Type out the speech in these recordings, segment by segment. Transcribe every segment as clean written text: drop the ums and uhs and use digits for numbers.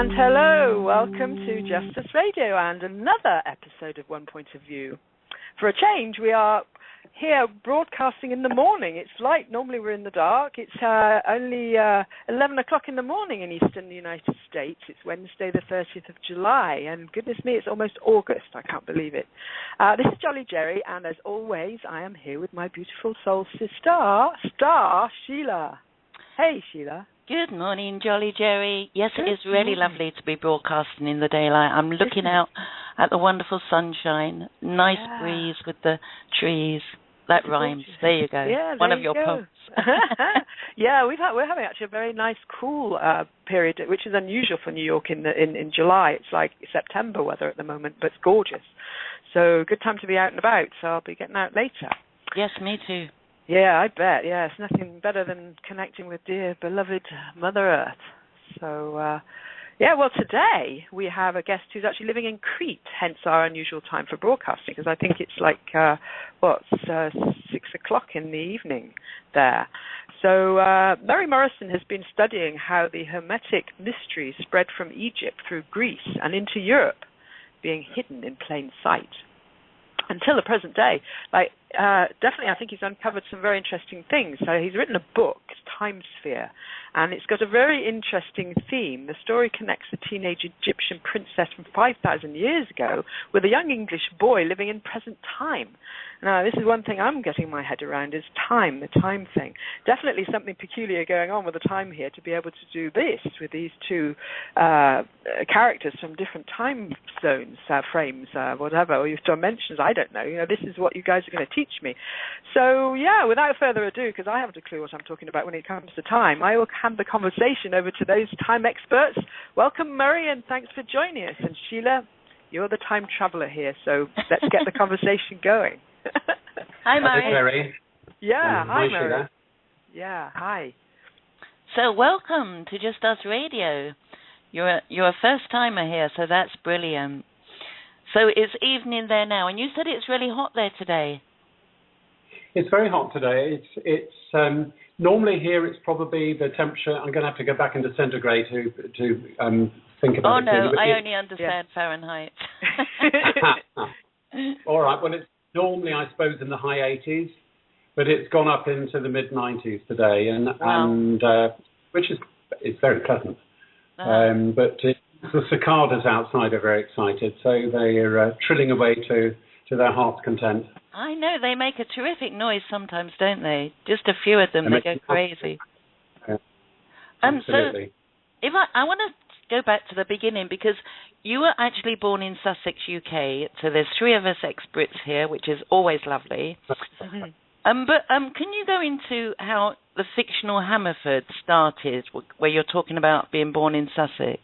And hello, welcome to Justice Radio and another episode of One Point of View. For a change, we are here broadcasting in the morning. It's light. Normally we're in the dark. It's only 11 o'clock in the morning in eastern United States. It's Wednesday the 30th of July, and goodness me, it's almost August. I can't believe it. This is Jolly Jerry, and as always, I am here with my beautiful soul sister, Sheila. Hey, Sheila. Good morning, Jolly Jerry. Yes, it is really lovely to be broadcasting in the daylight. I'm looking out at the wonderful sunshine, nice breeze with the trees. That rhymes. There you go. Yeah, one of your poems. Yeah, we're having actually a very nice cool period, which is unusual for New York in July. It's like September weather at the moment, but it's gorgeous. So good time to be out and about. So I'll be getting out later. Yes, me too. Yeah, I bet. Yeah, it's nothing better than connecting with dear, beloved Mother Earth. So, well, today we have a guest who's actually living in Crete, hence our unusual time for broadcasting, because I think it's like, 6 o'clock in the evening there. So, Mary Morison has been studying how the Hermetic mysteries spread from Egypt through Greece and into Europe, being hidden in plain sight. Until the present day, definitely I think he's uncovered some very interesting things. So he's written a book, Time Sphere, and it's got a very interesting theme. The story connects a teenage Egyptian princess from 5,000 years ago with a young English boy living in present time. Now, this is one thing I'm getting my head around is time, the time thing. Definitely something peculiar going on with the time here to be able to do this with these two characters from different time zones, frames, whatever, or dimensions, I don't know. This is what you guys are going to teach me. So, without further ado, because I haven't a clue what I'm talking about when it comes to time, I will hand the conversation over to those time experts. Welcome, Murray, and thanks for joining us. And Sheila, you're the time traveler here, so let's get the conversation going. Hi, Murray. Hi, Mary. Yeah, hi, Murray. Sheila. Yeah, hi. So welcome to Just Us Radio. You're a first-timer here, so that's brilliant. So it's evening there now, and you said it's really hot there today. It's very hot today. It's normally here it's probably the temperature. I'm going to have to go back into centigrade to think about it. Oh no, I only understand Fahrenheit. All right. Well, it's normally I suppose in the high 80s, but it's gone up into the mid 90s today, and which is very pleasant. But the cicadas outside are very excited, so they are trilling away to their heart's content. I know, they make a terrific noise sometimes, don't they? Just a few of them, they go crazy. Yeah, absolutely. So, if I want to go back to the beginning, because you were actually born in Sussex, UK, so there's three of us ex-Brits here, which is always lovely. Mm-hmm. But can you go into how the fictional Hammerford started, where you're talking about being born in Sussex?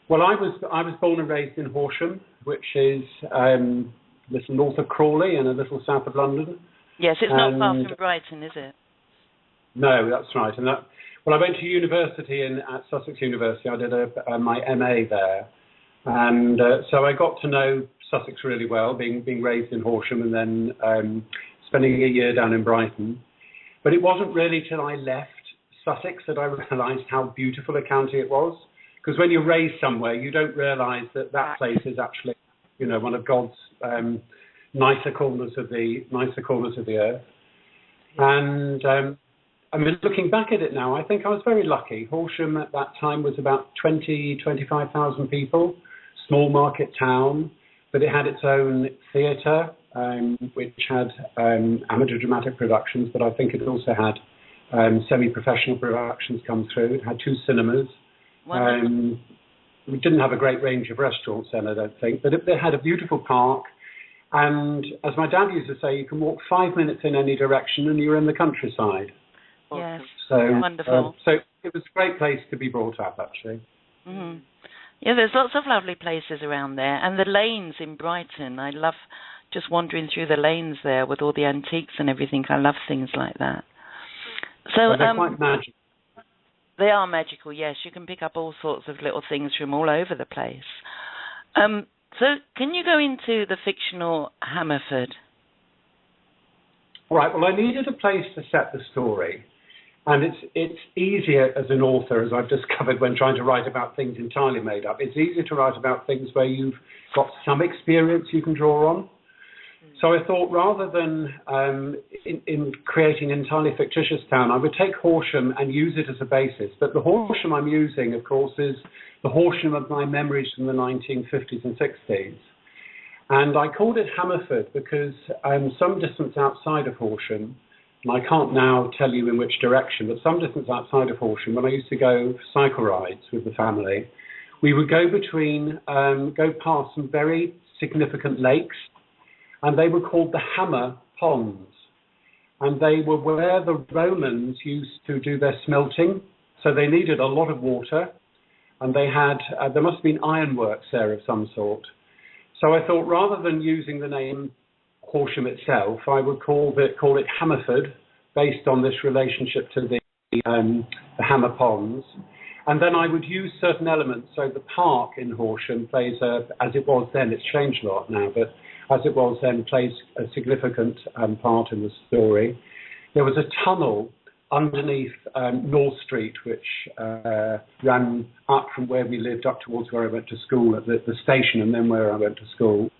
Well, I was born and raised in Horsham, which is a little north of Crawley and a little south of London. Yes, it's not far from Brighton, is it? No, that's right. And I went to university at Sussex University. I did my MA there, and so I got to know Sussex really well, being raised in Horsham and then spending a year down in Brighton. But it wasn't really till I left Sussex that I realised how beautiful a county it was. Because when you're raised somewhere, you don't realise that place is actually, one of God's nicer corners of the earth. And looking back at it now, I think I was very lucky. Horsham at that time was about 25,000 people, small market town, but it had its own theatre, which had amateur dramatic productions, but I think it also had semi-professional productions come through. It had 2 cinemas. We didn't have a great range of restaurants then, I don't think, but they had a beautiful park. And as my dad used to say, you can walk 5 minutes in any direction and you're in the countryside. Yes, so wonderful. So it was a great place to be brought up, actually. Mm-hmm. Yeah, there's lots of lovely places around there. And the lanes in Brighton, I love just wandering through the lanes there with all the antiques and everything. I love things like that. So they're quite magical. They are magical, yes. You can pick up all sorts of little things from all over the place. So can you go into the fictional Hammerford? All right, well, I needed a place to set the story. And it's easier as an author, as I've discovered when trying to write about things entirely made up. It's easier to write about things where you've got some experience you can draw on. So I thought rather than in creating an entirely fictitious town, I would take Horsham and use it as a basis. But the Horsham I'm using, of course, is the Horsham of my memories from the 1950s and 60s. And I called it Hammerford because some distance outside of Horsham, and I can't now tell you in which direction, but some distance outside of Horsham, when I used to go cycle rides with the family, we would go past some very significant lakes, and they were called the Hammer Ponds. And they were where the Romans used to do their smelting, so they needed a lot of water, and they had, there must have been ironworks there of some sort. So I thought rather than using the name Horsham itself, I would call it Hammerford, based on this relationship to the Hammer Ponds. And then I would use certain elements. So the park in Horsham plays, as it was then, it's changed a lot now, but as it was then, plays a significant part in the story. There was a tunnel underneath North Street, which ran up from where we lived up towards where I went to school at the station, and then where I went to school.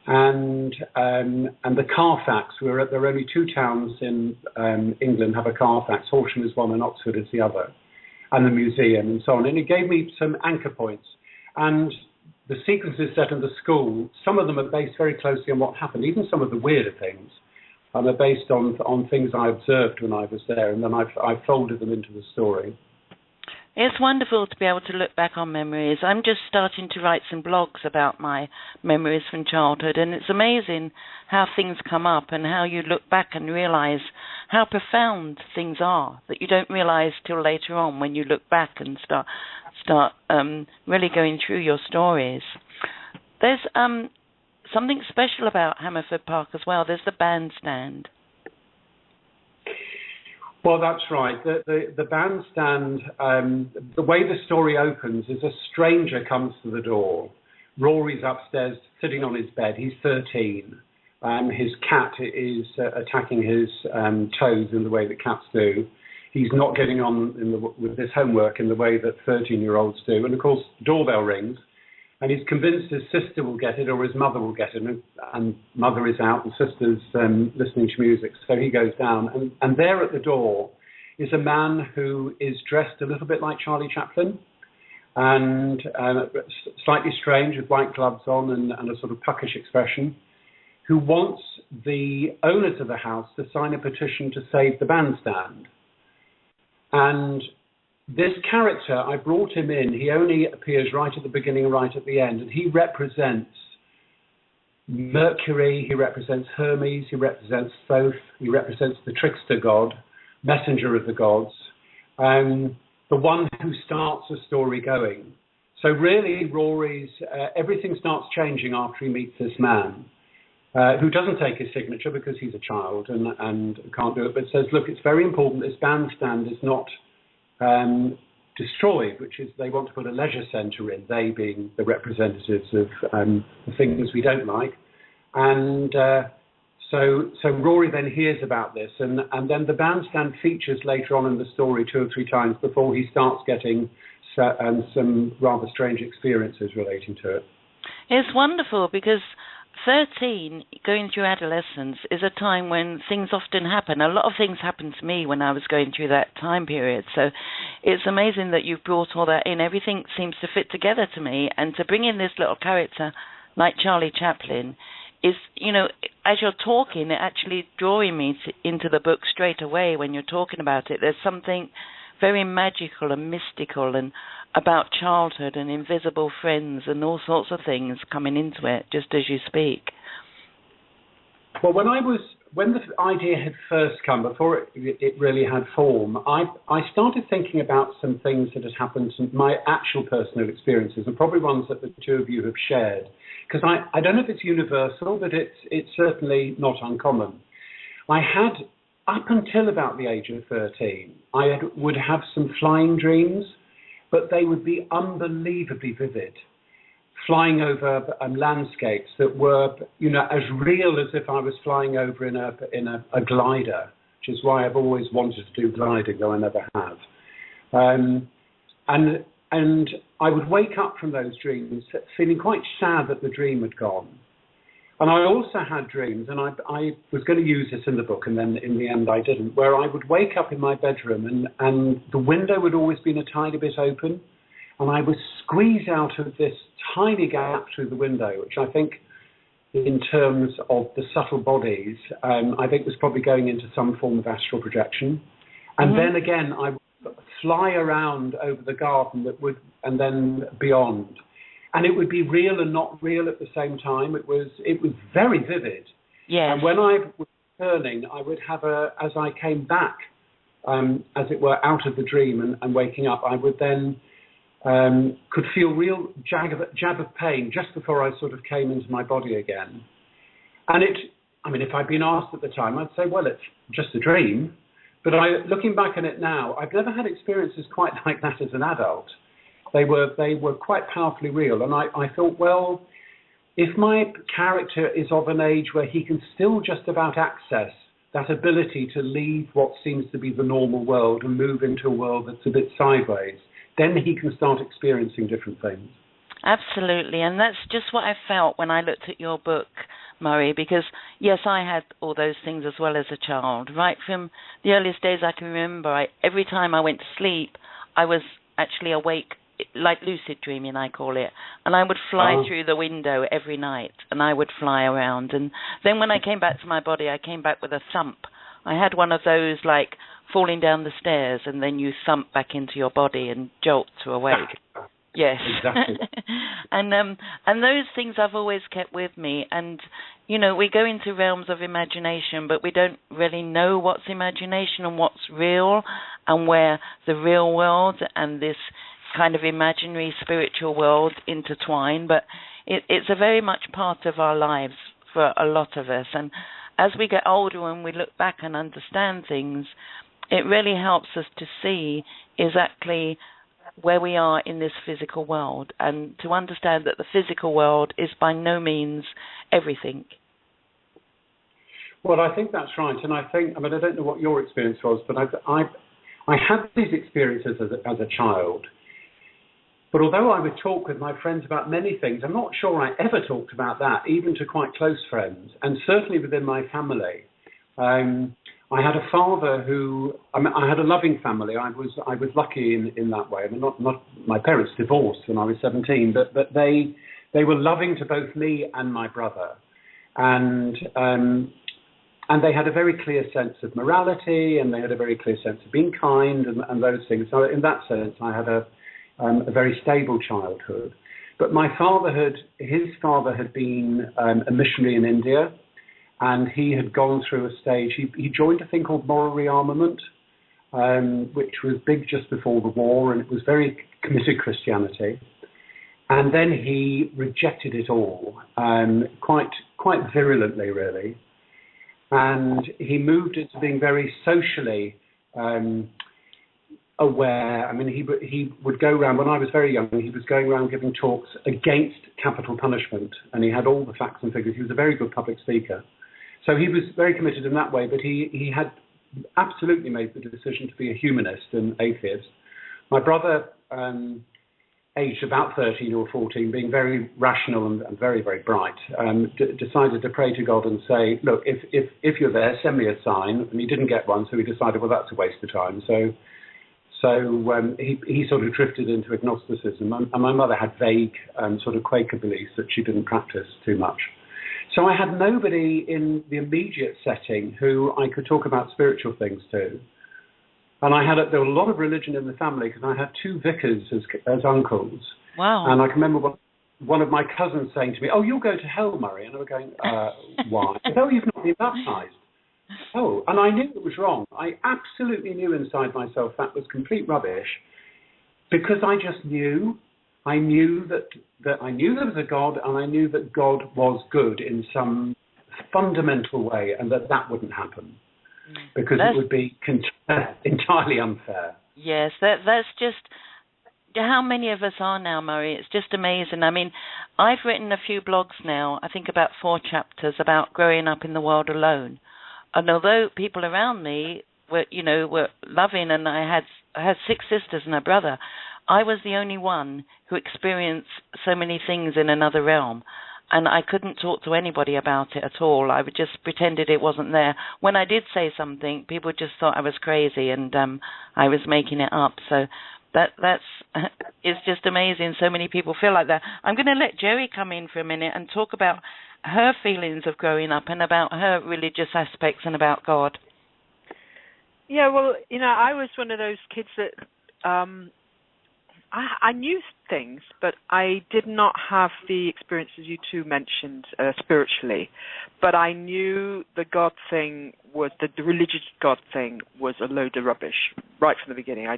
And the Carfax, there are only two towns in England have a Carfax. Horsham is one and Oxford is the other, and the museum and so on. And it gave me some anchor points. And the sequences set in the school, some of them are based very closely on what happened, even some of the weirder things. They're based on things I observed when I was there, and then I've folded them into the story. It's wonderful to be able to look back on memories. I'm just starting to write some blogs about my memories from childhood, and it's amazing how things come up and how you look back and realise how profound things are that you don't realise till later on when you look back and start really going through your stories. There's something special about Hammerford Park as well. There's the bandstand. Well, that's right. The bandstand, the way the story opens is a stranger comes to the door. Rhory's upstairs sitting on his bed. He's 13. His cat is attacking his toes in the way that cats do. He's not getting on with his homework in the way that 13-year-olds do. And, of course, the doorbell rings. And he's convinced his sister will get it or his mother will get it. And mother is out and sister's listening to music. So he goes down. And there at the door is a man who is dressed a little bit like Charlie Chaplin and slightly strange with white gloves on and a sort of puckish expression, who wants the owners of the house to sign a petition to save the bandstand. And this character, I brought him in. He only appears right at the beginning and right at the end. And he represents Mercury, he represents Hermes, he represents Thoth, he represents the trickster god, messenger of the gods, the one who starts the story going. So really, Rhory's, everything starts changing after he meets this man, who doesn't take his signature because he's a child and can't do it, but says, look, it's very important this bandstand is not destroyed, which is they want to put a leisure centre in, they being the representatives of the things we don't like. And so Rhory then hears about this, and then the bandstand features later on in the story 2 or 3 times before he starts getting some rather strange experiences relating to it. It's wonderful because 13, going through adolescence, is a time when things often happen. A lot of things happened to me when I was going through that time period. So it's amazing that you've brought all that in. Everything seems to fit together to me. And to bring in this little character like Charlie Chaplin is, you know, as you're talking, it actually drawing me into the book straight away when you're talking about it. There's something very magical and mystical and about childhood and invisible friends and all sorts of things coming into it just as you speak. Well, when the idea had first come, before it really had form, I started thinking about some things that had happened, my actual personal experiences, and probably ones that the two of you have shared. Because I don't know if it's universal, but it's certainly not uncommon. I had, up until about the age of 13, would have some flying dreams, but they would be unbelievably vivid, flying over landscapes that were, you know, as real as if I was flying over in a glider. which is why I've always wanted to do gliding, though I never have. And I would wake up from those dreams feeling quite sad that the dream had gone. And I also had dreams, and I was going to use this in the book, and then in the end I didn't, where I would wake up in my bedroom and the window would always been a tiny bit open, and I would squeeze out of this tiny gap through the window, which I think in terms of the subtle bodies, I think was probably going into some form of astral projection. And then again, I would fly around over the garden and then beyond. And it would be real and not real at the same time. It was very vivid. Yes. And when I was returning, I would have as I came back, as it were, out of the dream and waking up, I would then could feel real jab of pain just before I sort of came into my body again. And if I'd been asked at the time, I'd say, well, it's just a dream. But looking back on it now, I've never had experiences quite like that as an adult. They were quite powerfully real. And I thought, well, if my character is of an age where he can still just about access that ability to leave what seems to be the normal world and move into a world that's a bit sideways, then he can start experiencing different things. Absolutely. And that's just what I felt when I looked at your book, Murray, because, yes, I had all those things as well as a child. Right from the earliest days I can remember, every time I went to sleep, I was actually awake, like lucid dreaming, I call it. And I would fly through the window every night, and I would fly around. And then when I came back to my body, I came back with a thump. I had one of those, like, falling down the stairs, and then you thump back into your body and jolt to awake. Yes. Exactly. And those things I've always kept with me. And, you know, we go into realms of imagination, but we don't really know what's imagination and what's real, and where the real world and this kind of imaginary spiritual world intertwine. But it's a very much part of our lives for a lot of us. And as we get older and we look back and understand things, it really helps us to see exactly where we are in this physical world, and to understand that the physical world is by no means everything. Well, I think that's right. And I don't know what your experience was, but I had these experiences as a child. But although I would talk with my friends about many things, I'm not sure I ever talked about that, even to quite close friends, and certainly within my family. I had a father I had a loving family. I was lucky in that way. I mean, not my parents divorced when I was 17, but they were loving to both me and my brother, and they had a very clear sense of morality, and they had a very clear sense of being kind and those things. So in that sense, I had a very stable childhood. But his father had been a missionary in India. And he had gone through a stage. He joined a thing called moral rearmament, which was big just before the war, and it was very committed Christianity. And then he rejected it all, quite virulently, really. And he moved into being very socially aware. I mean, he would go around, when I was very young, he was going around giving talks against capital punishment, and he had all the facts and figures. He was a very good public speaker. So he was very committed in that way, but he had absolutely made the decision to be a humanist and atheist. My brother, aged about 13 or 14, being very rational and very, very bright, decided to pray to God and say, look, if you're there, send me a sign. And he didn't get one, so he decided, well, that's a waste of time. So he sort of drifted into agnosticism. And my mother had vague sort of Quaker beliefs that she didn't practice too much. So I had nobody in the immediate setting who I could talk about spiritual things to. And there was a lot of religion in the family because I had two vicars as uncles. Wow. And I can remember one of my cousins saying to me, oh, you'll go to hell, Murray. And I was going, why? Oh, you've not been baptised. Oh, and I knew it was wrong. I absolutely knew inside myself that was complete rubbish, because I just knew. I knew that there was a God, and I knew that God was good in some fundamental way, and that wouldn't happen, because it would be entirely unfair. Yes, that's just how many of us are now, Murray. It's just amazing. I mean, I've written a few blogs now, I think about 4 chapters, about growing up in the world alone, And although people around me were loving, and I had 6 sisters and a brother, I was the only one who experienced so many things in another realm. And I couldn't talk to anybody about it at all. I would just pretended it wasn't there. When I did say something, people just thought I was crazy and I was making it up. So that's it's just amazing. So many people feel like that. I'm going to let Jerry come in for a minute and talk about her feelings of growing up and about her religious aspects and about God. Yeah, well, I was one of those kids that I knew things, but I did not have the experiences you two mentioned spiritually. But I knew the God thing was, the religious God thing was a load of rubbish right from the beginning. I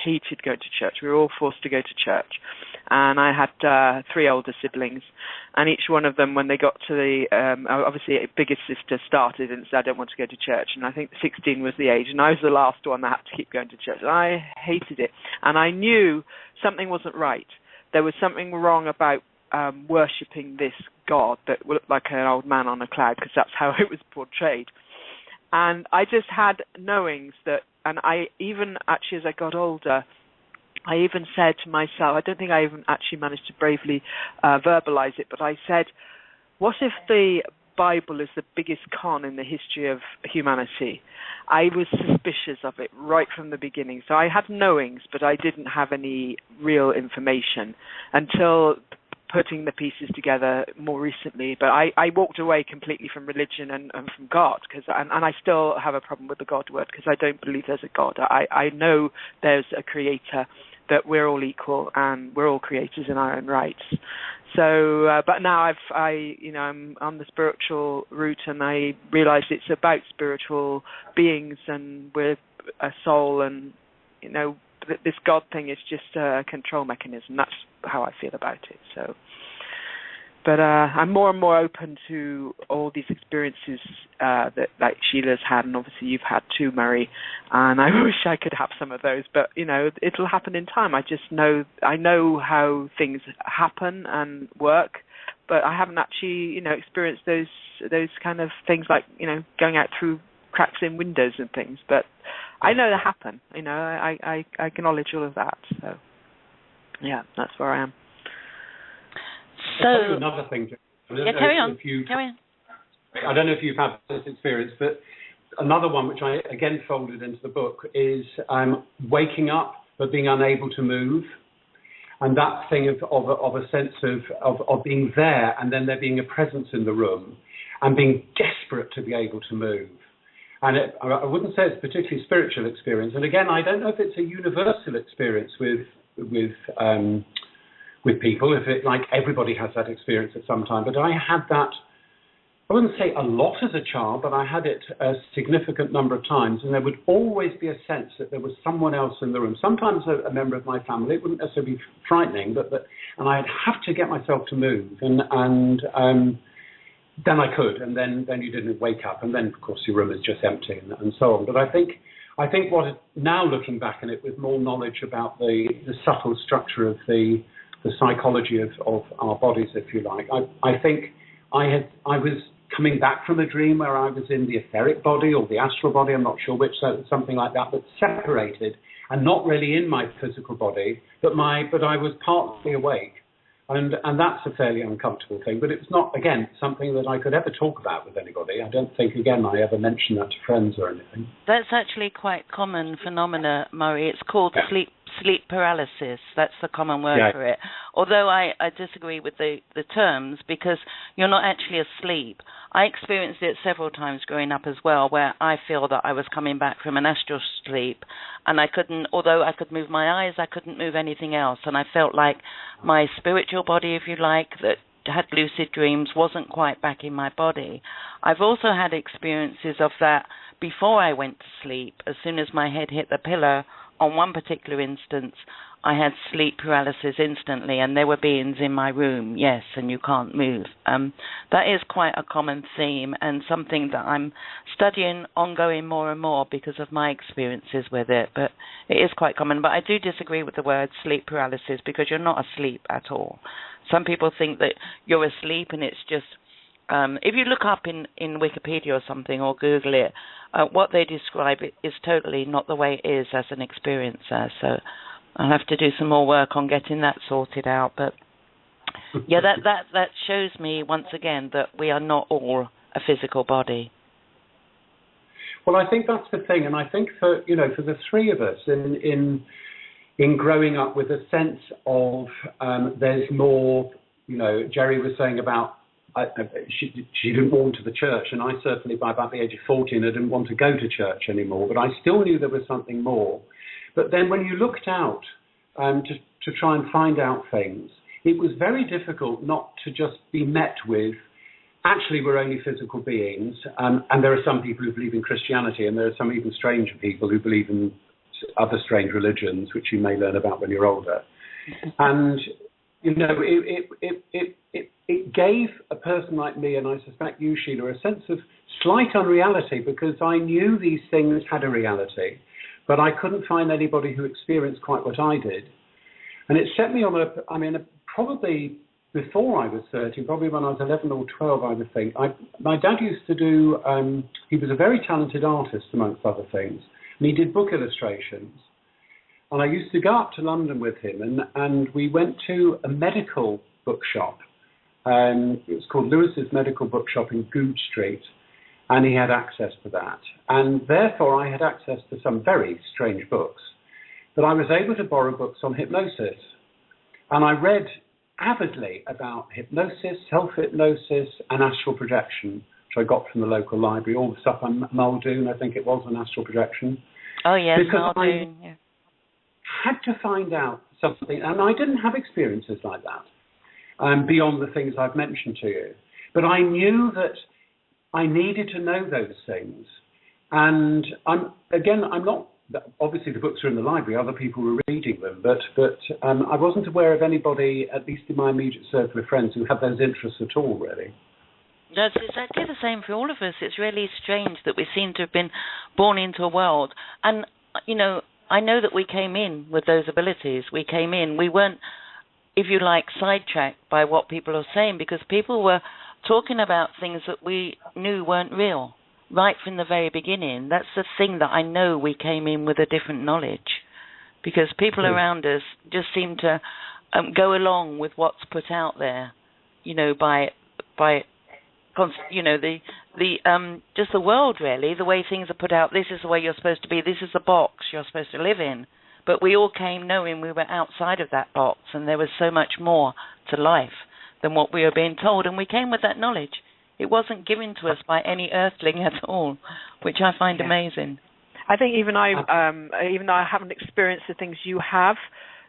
hated going to church. We were all forced to go to church. And I had 3 older siblings, and each one of them, when they got to the, obviously a biggest sister started and said, I don't want to go to church, and I think 16 was the age, and I was the last one that had to keep going to church. And I hated it, and I knew something wasn't right. There was something wrong about worshipping this God that looked like an old man on a cloud, because that's how it was portrayed. And I just had knowings that, and I even actually as I got older, I even said to myself, I don't think I even actually managed to bravely verbalize it, but I said, what if the Bible is the biggest con in the history of humanity? I was suspicious of it right from the beginning. So I had knowings, but I didn't have any real information until putting the pieces together more recently. But I walked away completely from religion and from God, and I still have a problem with the God word, because I don't believe there's a God. I know there's a creator, that we're all equal and we're all creators in our own rights. So, but now I'm on the spiritual route, and I realize it's about spiritual beings, and we're a soul, and this God thing is just a control mechanism. That's how I feel about it. So, but I'm more and more open to all these experiences that like Sheila's had, and obviously you've had too, Murray. And I wish I could have some of those, but it'll happen in time. I know how things happen and work, but I haven't actually experienced those kind of things, like going out through cracks in windows and things. But I know they happen. I acknowledge all of that. So yeah, that's where I am. So I'll tell you another thing. Carry on. I don't know if you've had this experience, but another one which I again folded into the book is waking up but being unable to move, and that thing of a sense of being there, and then there being a presence in the room, and being desperate to be able to move. And I wouldn't say it's a particularly spiritual experience. And again, I don't know if it's a universal experience with people, if it, like, everybody has that experience at some time. But I had that, I wouldn't say a lot as a child, but I had it a significant number of times. And there would always be a sense that there was someone else in the room, sometimes a member of my family. It wouldn't necessarily be frightening, and I'd have to get myself to move. And then I could, and then you didn't wake up, and then of course your room is just empty and so on. But I think what, now looking back on it with more knowledge about the subtle structure of the psychology of our bodies, if you like, I think I was coming back from a dream where I was in the etheric body or the astral body, I'm not sure which, something like that, but separated and not really in my physical body, but I was partly awake. And that's a fairly uncomfortable thing, but it's not, again, something that I could ever talk about with anybody. I don't think, again, I ever mentioned that to friends or anything. That's actually quite common phenomena, Murray. It's called sleep paralysis. That's the common word for it. Although I disagree with the terms, because you're not actually asleep. I experienced it several times growing up as well, where I feel that I was coming back from an astral sleep, and I couldn't, although I could move my eyes, I couldn't move anything else, and I felt like my spiritual body, if you like, that had lucid dreams, wasn't quite back in my body. I've also had experiences of that before I went to sleep. As soon as my head hit the pillow, on one particular instance, I had sleep paralysis instantly, and there were beings in my room, yes, and you can't move. That is quite a common theme, and something that I'm studying ongoing more and more because of my experiences with it, but it is quite common. But I do disagree with the word sleep paralysis, because you're not asleep at all. Some people think that you're asleep and it's just if you look up in Wikipedia or something or Google it, what they describe it is totally not the way it is as an experiencer. So I'll have to do some more work on getting that sorted out. But yeah, that shows me once again that we are not all a physical body. Well, I think that's the thing, and I think for the three of us in growing up with a sense of there's more. Jerry was saying about she didn't want to the church, and I certainly by about the age of 14 I didn't want to go to church anymore, but I still knew there was something more. But then when you looked out to try and find out things, it was very difficult not to just be met with, actually we're only physical beings, and there are some people who believe in Christianity, and there are some even stranger people who believe in other strange religions, which you may learn about when you're older. And it gave a person like me, and I suspect you, Sheila, a sense of slight unreality, because I knew these things had a reality, but I couldn't find anybody who experienced quite what I did. And it set me on probably before I was 30, probably when I was 11 or 12, I would think. My dad used to do, he was a very talented artist, amongst other things, and he did book illustrations. And I used to go up to London with him, and we went to a medical bookshop. It was called Lewis's Medical Bookshop in Goode Street, and he had access to that. And therefore, I had access to some very strange books. But I was able to borrow books on hypnosis. And I read avidly about hypnosis, self-hypnosis, and astral projection, which I got from the local library. All the stuff on Muldoon, I think it was, on astral projection. Oh, yes, because Muldoon, yeah. Had to find out something, and I didn't have experiences like that beyond the things I've mentioned to you. But I knew that I needed to know those things. And I'm not, obviously the books are in the library, other people were reading them, but I wasn't aware of anybody, at least in my immediate circle of friends, who had those interests at all, really. That's exactly the same for all of us. It's really strange that we seem to have been born into a world. And, I know that we came in with those abilities. We came in. We weren't, if you like, sidetracked by what people are saying, because people were talking about things that we knew weren't real right from the very beginning. That's the thing that I know we came in with a different knowledge, because people around us just seem to go along with what's put out there, just the world, really, the way things are put out. This is the way you're supposed to be. This is the box you're supposed to live in. But we all came knowing we were outside of that box, and there was so much more to life than what we were being told, and we came with that knowledge. It wasn't given to us by any earthling at all, which I find amazing. I think even though I haven't experienced the things you have,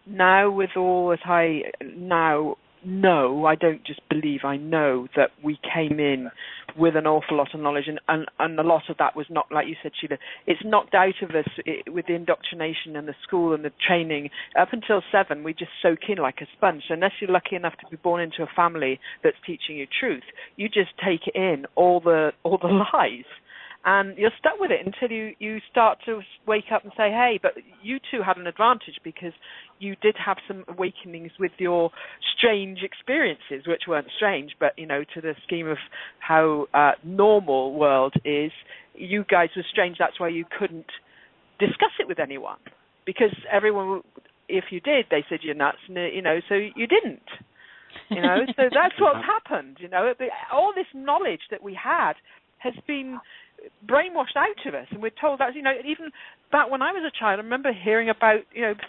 now with all that I now know, I don't just believe, I know that we came in with an awful lot of knowledge, and a lot of that was not, like you said, Sheila, it's knocked out of us with the indoctrination and the school and the training. Up until 7, we just soak in like a sponge. So unless you're lucky enough to be born into a family that's teaching you truth, you just take in all the lies. And you're stuck with it until you start to wake up and say, hey, but you two had an advantage because you did have some awakenings with your strange experiences, which weren't strange, but, to the scheme of how normal world is, you guys were strange. That's why you couldn't discuss it with anyone, because everyone, if you did, they said you're nuts, so you didn't. So that's what's happened. All this knowledge that we had has been brainwashed out of us, and we're told that, even back when I was a child, I remember hearing about,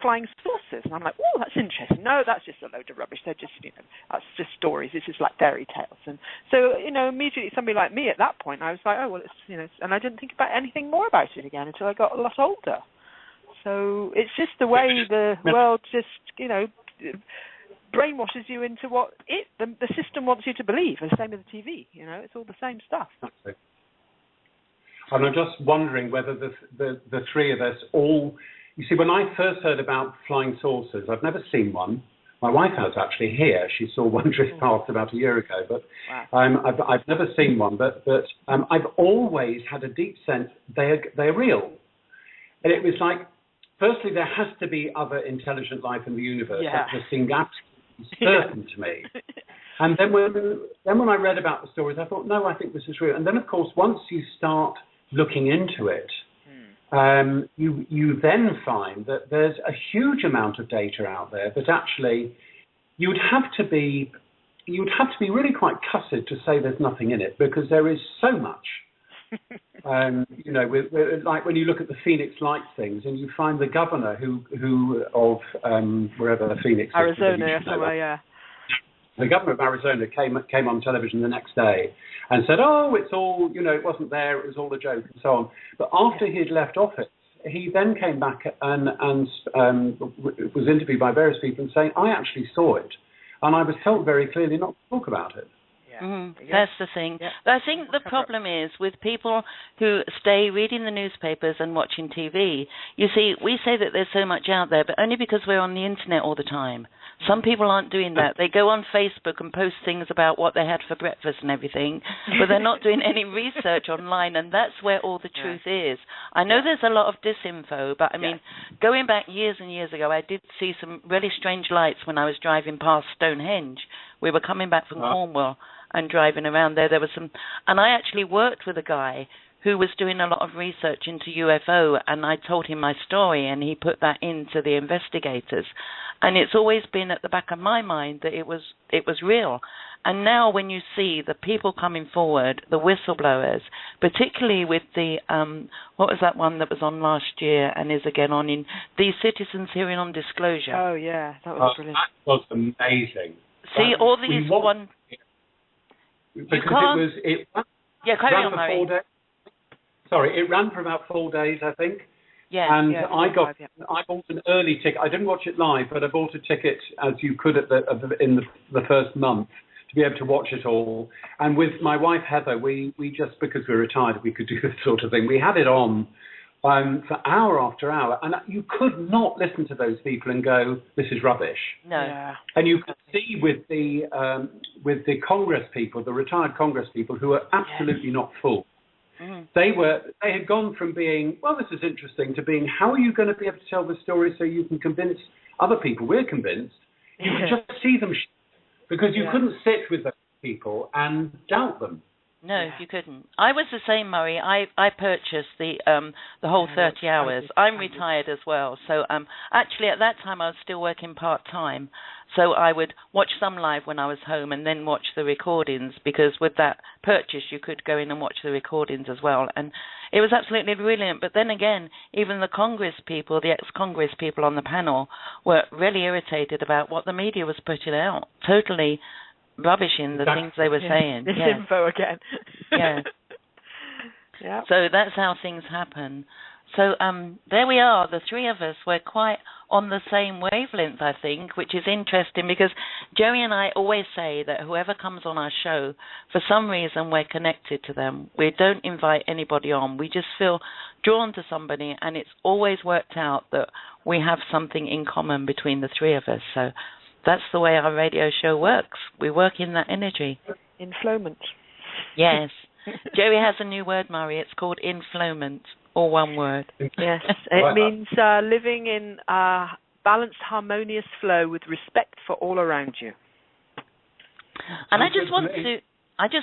flying saucers, and I'm like, oh, that's interesting. No, that's just a load of rubbish. They're just, that's just stories. This is like fairy tales. And so, immediately somebody like me at that point, I was like, oh, well, it's, and I didn't think about anything more about it again until I got a lot older. So it's just the way the world just, brainwashes you into what the system wants you to believe. The same with the TV, it's all the same stuff. Absolutely. And I'm just wondering whether the three of us all... You see, when I first heard about flying saucers, I've never seen one. My wife has, actually, here. She saw one drift past about a year ago. But I've never seen one. But I've always had a deep sense they're real. And it was like, firstly, there has to be other intelligent life in the universe. Yeah. That just seemed absolutely certain to me. And then when I read about the stories, I thought, no, I think this is real. And then, of course, once you start looking into it, you then find that there's a huge amount of data out there that actually you would have to be really quite cussed to say there's nothing in it, because there is so much. Like when you look at the Phoenix Lights things, and you find the governor who of wherever the Phoenix Arizona, is, the governor of Arizona came on television the next day and said, "Oh, it's all, it wasn't there, it was all a joke," and so on. But after he'd left office, he then came back and was interviewed by various people and saying, "I actually saw it, and I was told very clearly not to talk about it." That's the thing. Yeah. I think the problem is with people who stay reading the newspapers and watching TV. You see, we say that there's so much out there, but only because we're on the internet all the time. Some people aren't doing that. They go on Facebook and post things about what they had for breakfast and everything, but they're not doing any research online, and that's where all the truth is. I know there's a lot of disinfo, but I mean, going back years and years ago, I did see some really strange lights when I was driving past Stonehenge. We were coming back from Cornwall and driving around there. There was some, and I actually worked with a guy who was doing a lot of research into UFO, and I told him my story, and he put that into the investigators. And it's always been at the back of my mind that it was real. And now when you see the people coming forward, the whistleblowers, particularly with the, what was that one that was on last year and is again on in the Citizens Hearing on Disclosure? Oh, yeah, that was brilliant. That was amazing. See, all these one... Because it carry on, Murray. 4 days. Sorry, it ran for about 4 days, I think. Yeah. And I bought an early ticket. I didn't watch it live, but I bought a ticket, as you could in the first month, to be able to watch it all. And with my wife Heather, we just, because we're retired, we could do this sort of thing. We had it on for hour after hour, and you could not listen to those people and go, "This is rubbish." No. Yeah. And you could see with the Congress people, the retired Congress people, who are absolutely not full. They had gone from being, well, this is interesting, to being, how are you going to be able to tell the story so you can convince other people? We're convinced. You could just see them, because you couldn't sit with those people and doubt them. No, you couldn't. I was the same, Murray. I purchased the whole 30 hours. I'm retired as well. So actually at that time I was still working part-time. So I would watch some live when I was home and then watch the recordings, because with that purchase you could go in and watch the recordings as well. And it was absolutely brilliant. But then again, even the Congress people, the ex-Congress people on the panel, were really irritated about what the media was putting out. Totally rubbish in the things they were saying. This info again. Yeah. So that's how things happen. So there we are. The three of us were quite on the same wavelength, I think, which is interesting, because Jerry and I always say that whoever comes on our show, for some reason we're connected to them. We don't invite anybody on. We just feel drawn to somebody, and it's always worked out that we have something in common between the three of us. So that's the way our radio show works. We work in that energy. Inflowment. Yes. Jerry has a new word, Murray. It's called inflowment, all one word. Yes. It means living in a balanced, harmonious flow with respect for all around you. And I just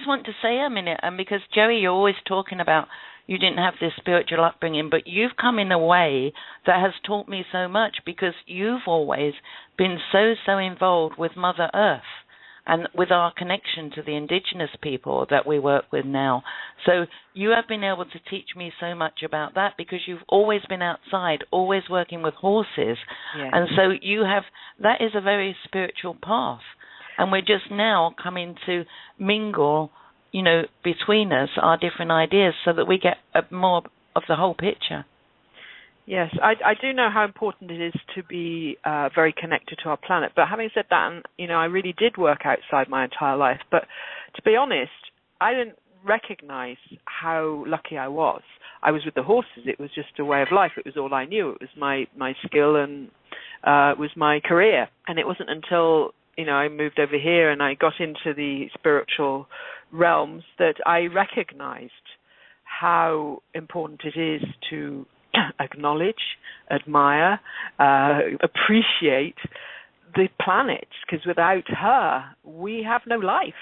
want to say a minute, because Jerry, you're always talking about you didn't have this spiritual upbringing, but you've come in a way that has taught me so much, because you've always been so involved with Mother Earth and with our connection to the indigenous people that we work with now. So you have been able to teach me so much about that, because you've always been outside, always working with horses. Yes. And so that is a very spiritual path. And we're just now coming to mingle, between us, our different ideas, so that we get more of the whole picture. Yes, I do know how important it is to be very connected to our planet. But having said that, I really did work outside my entire life. But to be honest, I didn't recognize how lucky I was. I was with the horses. It was just a way of life. It was all I knew. It was my skill, and it was my career. And it wasn't until I moved over here and I got into the spiritual realms that I recognized how important it is to acknowledge, admire, appreciate the planet, because without her, we have no life.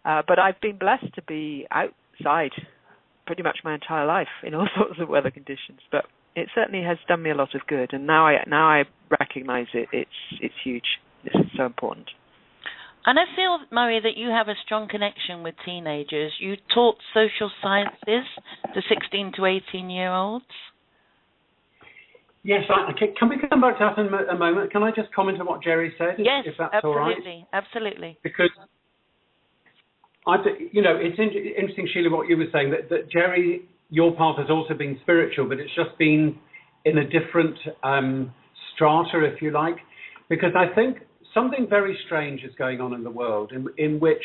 But I've been blessed to be outside pretty much my entire life in all sorts of weather conditions. But it certainly has done me a lot of good, and now I recognise it. It's huge. This is so important. And I feel, Murray, that you have a strong connection with teenagers. You taught social sciences to 16 to 18-year-olds. Yes, can we come back to that in a moment? Can I just comment on what Jerry said? Yes, if that's absolutely, all right? Absolutely. Because, it's interesting, Sheila, what you were saying, that Jerry, your path has also been spiritual, but it's just been in a different strata, if you like. Because I think something very strange is going on in the world in which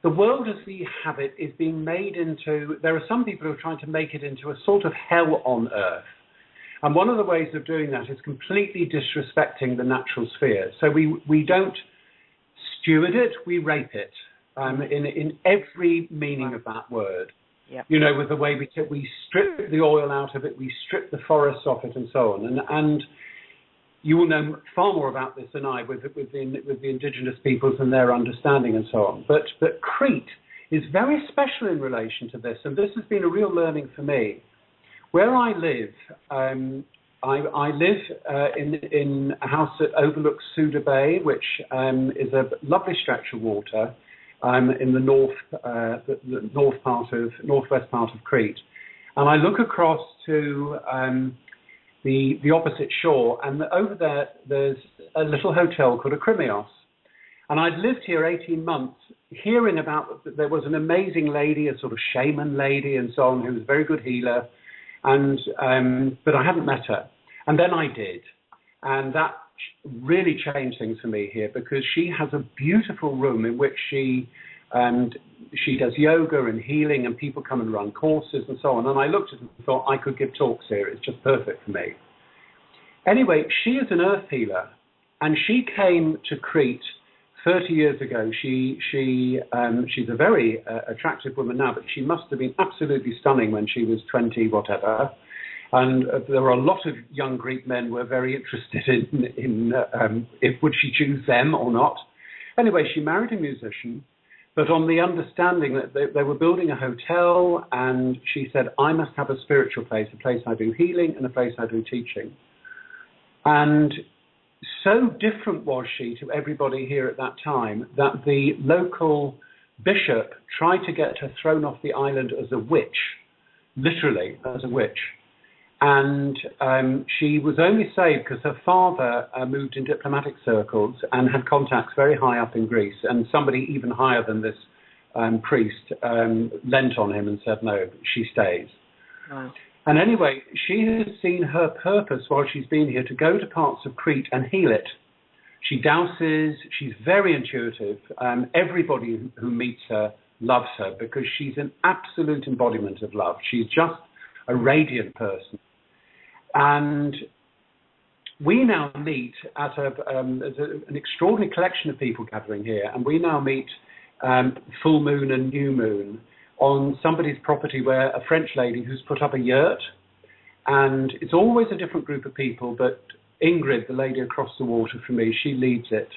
the world as we have it is being made into, there are some people who are trying to make it into a sort of hell on earth. And one of the ways of doing that is completely disrespecting the natural sphere. So we don't steward it, we rape it, in every meaning of that word. Yep. With the way we strip the oil out of it, we strip the forests off it and so on. And you will know far more about this than I with the indigenous peoples and their understanding and so on. But Crete is very special in relation to this, and this has been a real learning for me. Where I live, I live in a house that overlooks Suda Bay, which is a lovely stretch of water in the northwest part of Crete, and I look across to the opposite shore, and over there's a little hotel called Akrimios. And I'd lived here 18 months, hearing about there was an amazing lady, a sort of shaman lady and so on, who was a very good healer, but I hadn't met her. And then I did. And that really changed things for me here, because she has a beautiful room in which she does yoga and healing, and people come and run courses and so on. And I looked at it and thought I could give talks here. It's just perfect for me. Anyway, she is an earth healer, and she came to Crete 30 years ago. She's a very attractive woman now, but she must have been absolutely stunning when she was 20, whatever. And there were a lot of young Greek men who were very interested in would she choose them or not. Anyway, she married a musician, but on the understanding that they were building a hotel, and she said, I must have a spiritual place, a place I do healing and a place I do teaching. And so different was she to everybody here at that time that the local bishop tried to get her thrown off the island as a witch, literally as a witch. And she was only saved because her father moved in diplomatic circles and had contacts very high up in Greece, and somebody even higher than this priest leant on him and said, no, she stays. Wow. And anyway, she has seen her purpose while she's been here to go to parts of Crete and heal it. She douses, she's very intuitive. Everybody who meets her loves her because she's an absolute embodiment of love. She's just a radiant person. And we now meet at there's an extraordinary collection of people gathering here, and we now meet full moon and new moon on somebody's property where a French lady who's put up a yurt, and it's always a different group of people, but Ingrid, the lady across the water from me, she leads it.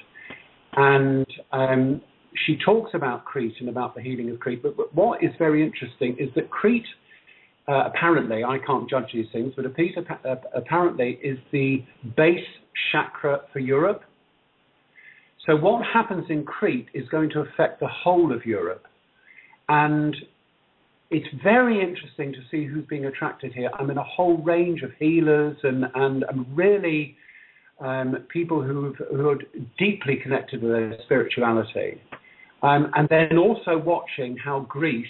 And she talks about Crete and about the healing of Crete, but what is very interesting is that Crete, apparently, I can't judge these things, but apparently is the base chakra for Europe. So what happens in Crete is going to affect the whole of Europe. And it's very interesting to see who's being attracted here. I mean, a whole range of healers and really people who are deeply connected with their spirituality. And then also watching how Greece,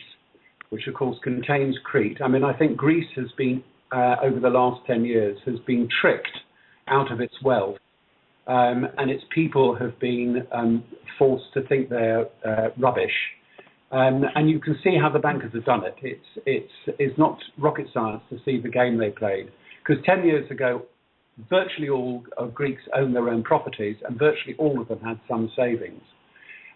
which of course contains Crete. I mean, I think Greece has been, over the last 10 years, has been tricked out of its wealth. And its people have been forced to think they're rubbish. And you can see how the bankers have done it. It's not rocket science to see the game they played. Because 10 years ago, virtually all of Greeks owned their own properties, and virtually all of them had some savings.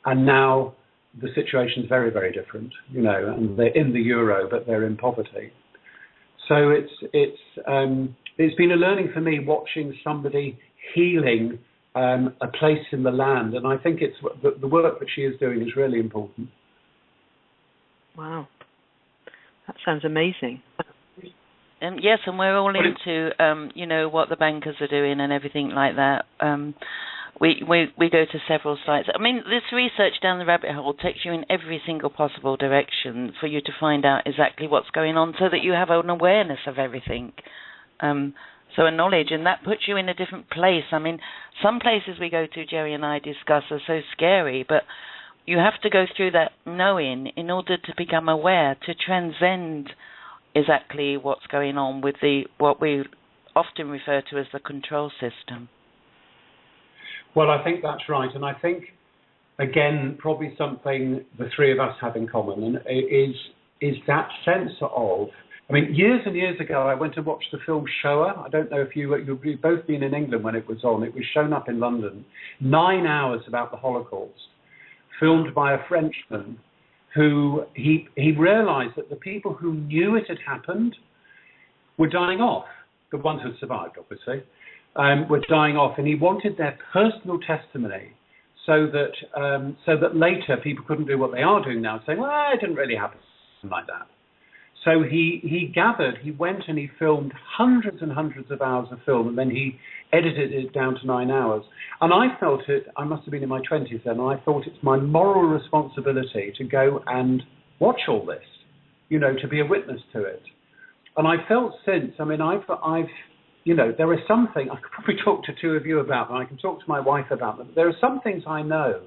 And now the situation is very, very different, and they're in the euro, but they're in poverty. So it's been a learning for me watching somebody healing a place in the land. And I think it's the work that she is doing is really important. Wow. That sounds amazing. Yes, and we're all into, what the bankers are doing and everything like that. We go to several sites. I mean, this research down the rabbit hole takes you in every single possible direction for you to find out exactly what's going on, so that you have an awareness of everything. So a knowledge, and that puts you in a different place. I mean, some places we go to, Jerry and I discuss, are so scary, but you have to go through that knowing in order to become aware, to transcend exactly what's going on with what we often refer to as the control system. Well, I think that's right. And I think, again, probably something the three of us have in common is that sense of, I mean, years and years ago, I went to watch the film Shoah. I don't know if you've both been in England when it was on. It was shown up in London. 9 hours about the Holocaust, filmed by a Frenchman who he realized that the people who knew it had happened were dying off. The ones who had survived, obviously, were dying off, and he wanted their personal testimony so that later people couldn't do what they are doing now, saying, well, it didn't really happen like that. So he went and he filmed hundreds and hundreds of hours of film, and then he edited it down to 9 hours. And I felt I must have been in my 20s then, and I thought it's my moral responsibility to go and watch all this, to be a witness to it. And I felt since, I mean, I've there are some things, I could probably talk to two of you about them, I can talk to my wife about them, but there are some things I know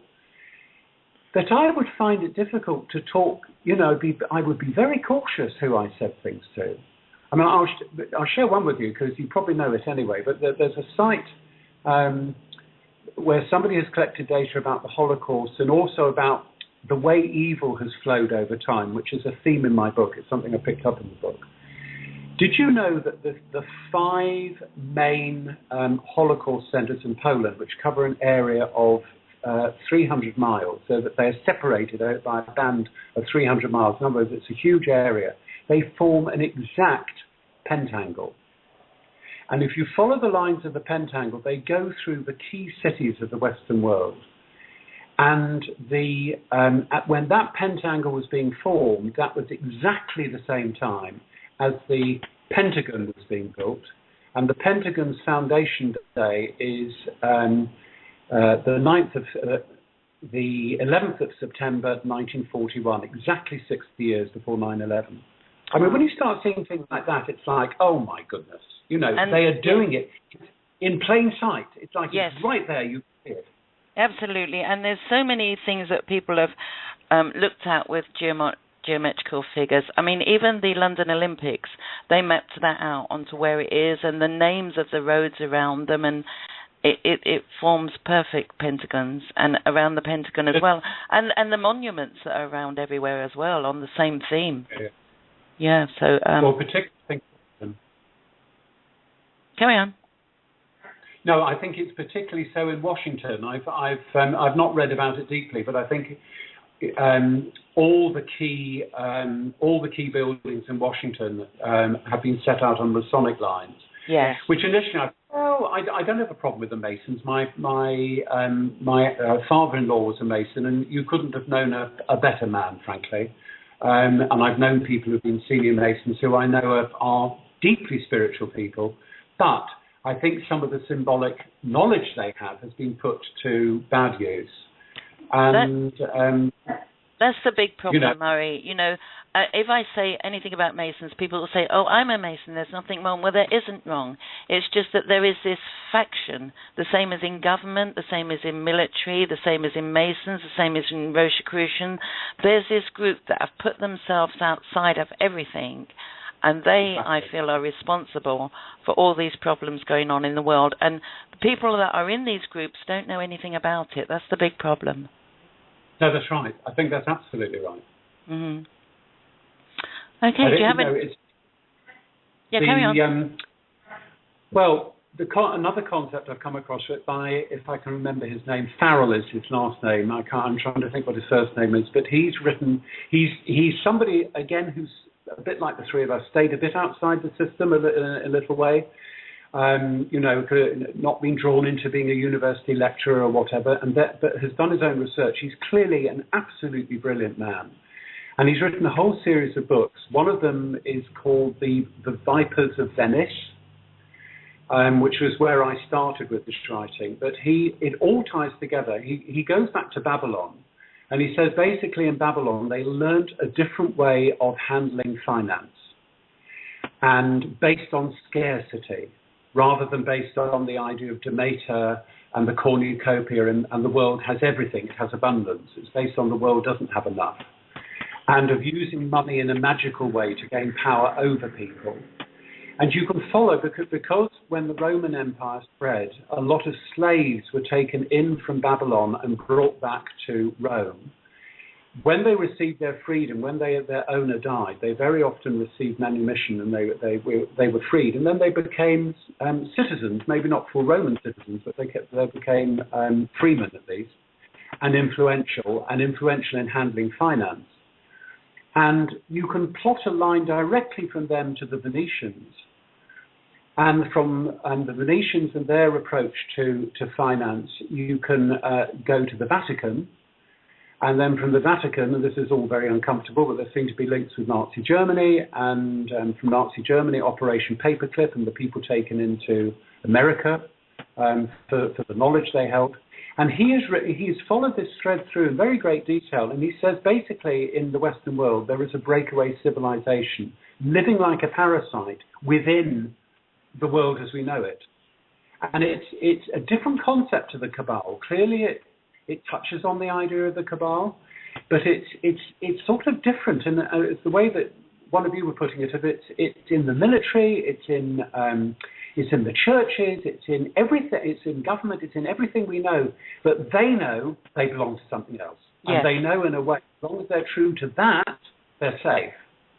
that I would find it difficult to talk, I would be very cautious who I said things to. I mean, I'll share one with you because you probably know it anyway, but there's a site where somebody has collected data about the Holocaust and also about the way evil has flowed over time, which is a theme in my book. It's something I picked up in the book. Did you know that the 5 main Holocaust centers in Poland, which cover an area of 300 miles, so that they are separated by a band of 300 miles. In other words, it's a huge area. They form an exact pentangle. And if you follow the lines of the pentangle, they go through the key cities of the Western world. And when that pentangle was being formed, that was exactly the same time as the Pentagon was being built. And the Pentagon's foundation day is the 11th of September 1941, exactly 60 years before 9/11. I mean, when you start seeing things like that, it's like, oh my goodness, they are doing it in plain sight. It's like It's right there, you see it. Absolutely, and there's so many things that people have looked at with geometrical figures. I mean, even the London Olympics, they mapped that out onto where it is and the names of the roads around them, and it forms perfect pentagons, and around the Pentagon as well, and the monuments that are around everywhere as well on the same theme. Yeah. So. Well, particularly. Carry on. No, I think it's particularly so in Washington. I've not read about it deeply, but I think all the key buildings in Washington have been set out on Masonic lines. Yes. Which initially I don't have a problem with the Masons. My father-in-law was a Mason, and you couldn't have known a better man, frankly. And I've known people who've been senior Masons who I know are deeply spiritual people, but I think some of the symbolic knowledge they have has been put to bad use. And that's the big problem, Murray. If I say anything about Masons, people will say, oh, I'm a Mason, there's nothing wrong. Well, there isn't wrong. It's just that there is this faction, the same as in government, the same as in military, the same as in Masons, the same as in Rosicrucian. There's this group that have put themselves outside of everything, and they, I feel, are responsible for all these problems going on in the world. And the people that are in these groups don't know anything about it. That's the big problem. No, that's right. I think that's absolutely right. Mm-hmm. Okay, do you have carry on. Well, another concept I've come across if I can remember his name, Farrell is his last name. I'm trying to think what his first name is, but he's somebody, again, who's a bit like the three of us, stayed a bit outside the system in a little way. not been drawn into being a university lecturer or whatever, but has done his own research. He's clearly an absolutely brilliant man. And he's written a whole series of books. One of them is called The Vipers of Venice, which was where I started with this writing. But it all ties together. He goes back to Babylon, and he says basically in Babylon they learned a different way of handling finance, and based on scarcity, rather than based on the idea of Demeter and the cornucopia and the world has everything, it has abundance. It's based on the world doesn't have enough, and of using money in a magical way to gain power over people. And you can follow, because when the Roman Empire spread, a lot of slaves were taken in from Babylon and brought back to Rome. When they received their freedom, when their owner died, they very often received manumission, and they were freed. And then they became citizens, maybe not full Roman citizens, but they became freemen at least, and influential in handling finance. And you can plot a line directly from them to the Venetians, and from the Venetians and their approach to finance, you can go to the Vatican. And then from the Vatican, and this is all very uncomfortable, but there seem to be links with Nazi Germany, and from Nazi Germany, Operation Paperclip, and the people taken into America for the knowledge they held. And he's followed this thread through in very great detail, and he says basically in the Western world there is a breakaway civilization living like a parasite within the world as we know it. And it's a different concept to the Cabal. Clearly it touches on the idea of the Cabal, but it's sort of different, and it's the way that one of you were putting it. It's in the military, it's in the churches, it's in everything, it's in government, it's in everything we know. But they know they belong to something else, yes. And they know in a way, as long as they're true to that, they're safe.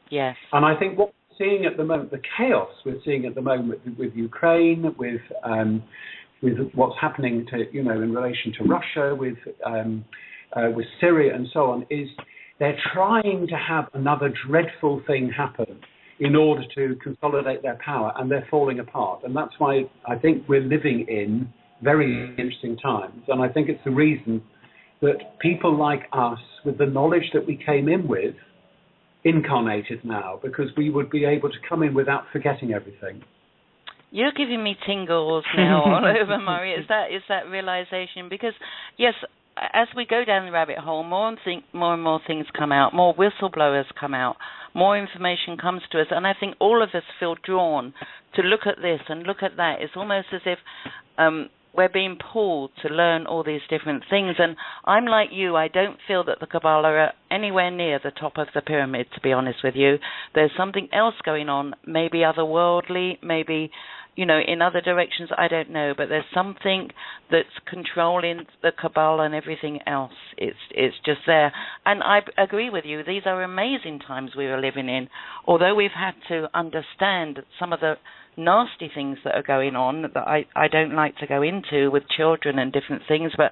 Yes. And I think what we're seeing at the moment, the chaos we're seeing at the moment with Ukraine, with what's happening in relation to Russia, with Syria and so on, is they're trying to have another dreadful thing happen in order to consolidate their power, and they're falling apart. And that's why I think we're living in very interesting times. And I think it's the reason that people like us, with the knowledge that we came in with, incarnated now, because we would be able to come in without forgetting everything. You're giving me tingles now all over, Murray. Is that realization? Because, yes, as we go down the rabbit hole, more and more things come out, more whistleblowers come out, more information comes to us, and I think all of us feel drawn to look at this and look at that. It's almost as if we're being pulled to learn all these different things. And I'm like you, I don't feel that the Cabal are anywhere near the top of the pyramid, to be honest with you. There's something else going on, maybe otherworldly, maybe in other directions, I don't know, but there's something that's controlling the Cabal and everything else. It's just there. And I agree with you, these are amazing times we are living in, although we've had to understand some of the nasty things that are going on that I don't like to go into with children and different things, but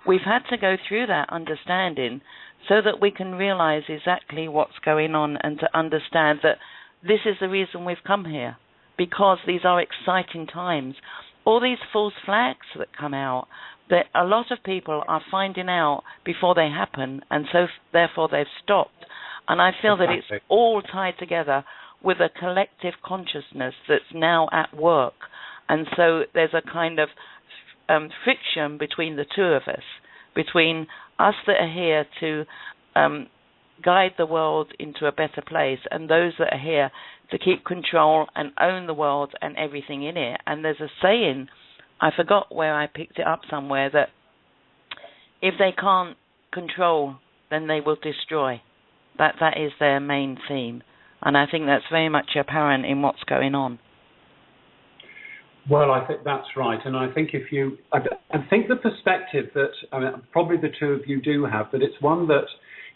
we've had to go through that understanding so that we can realize exactly what's going on and to understand that this is the reason we've come here. Because these are exciting times. All these false flags that come out, that a lot of people are finding out before they happen, and so therefore they've stopped. And I feel that it's all tied together with a collective consciousness that's now at work. And so there's a kind of friction between the two of us, between us that are here to guide the world into a better place, and those that are here to keep control and own the world and everything in it. And there's a saying, I forgot where I picked it up somewhere, that if they can't control, then they will destroy. That is their main theme. And I think that's very much apparent in what's going on. Well, I think that's right. And I think I think the perspective that probably the two of you do have, that it's one that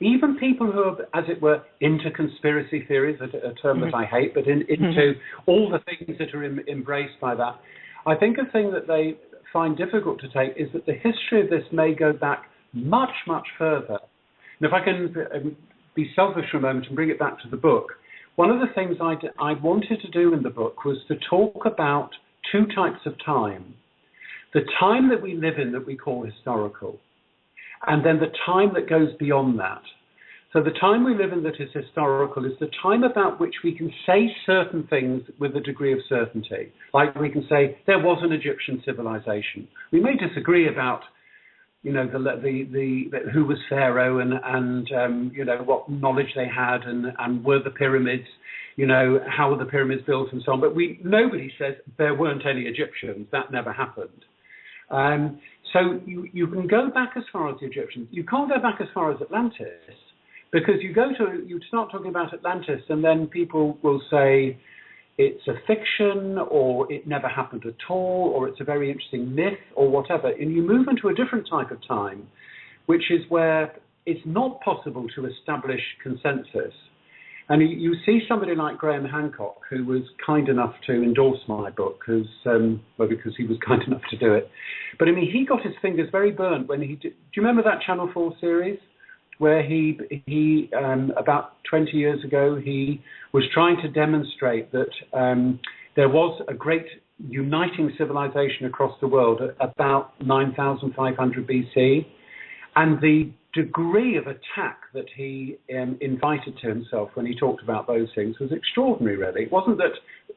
even people who are, as it were, into conspiracy theories, a term that I hate, but into all the things that are embraced by that, I think a thing that they find difficult to take is that the history of this may go back much, much further. And if I can be selfish for a moment and bring it back to the book, one of the things I wanted to do in the book was to talk about two types of time. The time that we live in that we call historical, and then the time that goes beyond that. So the time we live in that is historical is the time about which we can say certain things with a degree of certainty. Like we can say there was an Egyptian civilization. We may disagree about, you know, the who was Pharaoh and you know, what knowledge they had and were the pyramids, you know, how were the pyramids built and so on. But nobody says there weren't any Egyptians. That never happened. So you can go back as far as the Egyptians. You can't go back as far as Atlantis, because you start talking about Atlantis and then people will say it's a fiction or it never happened at all or it's a very interesting myth or whatever. And you move into a different type of time, which is where it's not possible to establish consensus. And you see somebody like Graham Hancock, who was kind enough to endorse my book, because he was kind enough to do it. But I mean, he got his fingers very burnt when he did. Do you remember that Channel 4 series where he about 20 years ago, he was trying to demonstrate that there was a great uniting civilization across the world at about 9,500 BC, and the degree of attack that he invited to himself when he talked about those things was extraordinary, really. It wasn't that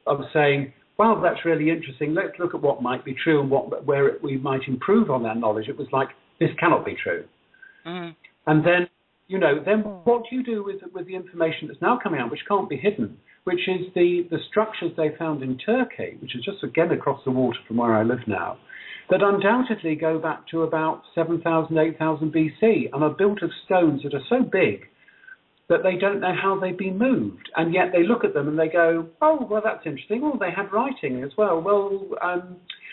I was saying, wow, that's really interesting, let's look at what might be true and where we might improve on that knowledge. It was like, this cannot be true. Mm. And then, you know, then what do you do with the information that's now coming out, which can't be hidden, which is the structures they found in Turkey, which is just again across the water from where I live now, that undoubtedly go back to about 7,000, 8,000 BC and are built of stones that are so big that they don't know how they've been moved. And yet they look at them and they go, oh, well, that's interesting. Oh, they had writing as well. Well,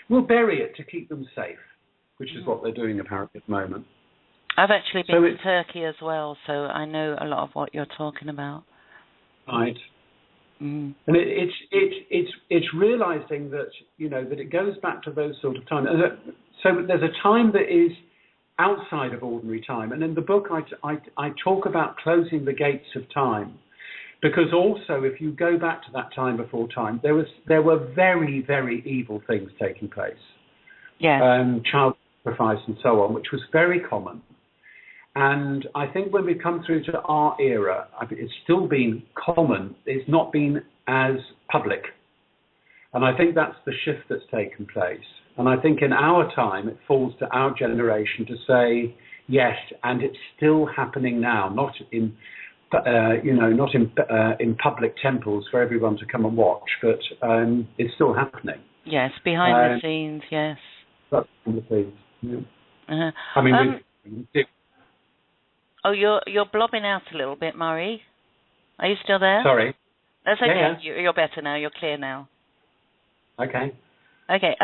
we'll bury it to keep them safe, which is what they're doing apparently at the moment. I've actually been to Turkey as well, so I know a lot of what you're talking about. Right. Mm. And it's realizing that, you know, that it goes back to those sort of times. So there's a time that is outside of ordinary time, and in the book I talk about closing the gates of time, because also if you go back to that time before time, there were very, very evil things taking place. Yeah. Child sacrifice and so on, which was very common. And I think when we come through to our era, it's still been common. It's not been as public. And I think that's the shift that's taken place. And I think in our time, it falls to our generation to say, yes, and it's still happening now, not in, not in public temples for everyone to come and watch, but it's still happening. Yes, behind the scenes, yes. Behind the scenes, yeah. Uh-huh. I mean, oh, you're blobbing out a little bit, Murray. Are you still there? Sorry. That's okay. Yeah. You're better now. You're clear now. Okay. Okay.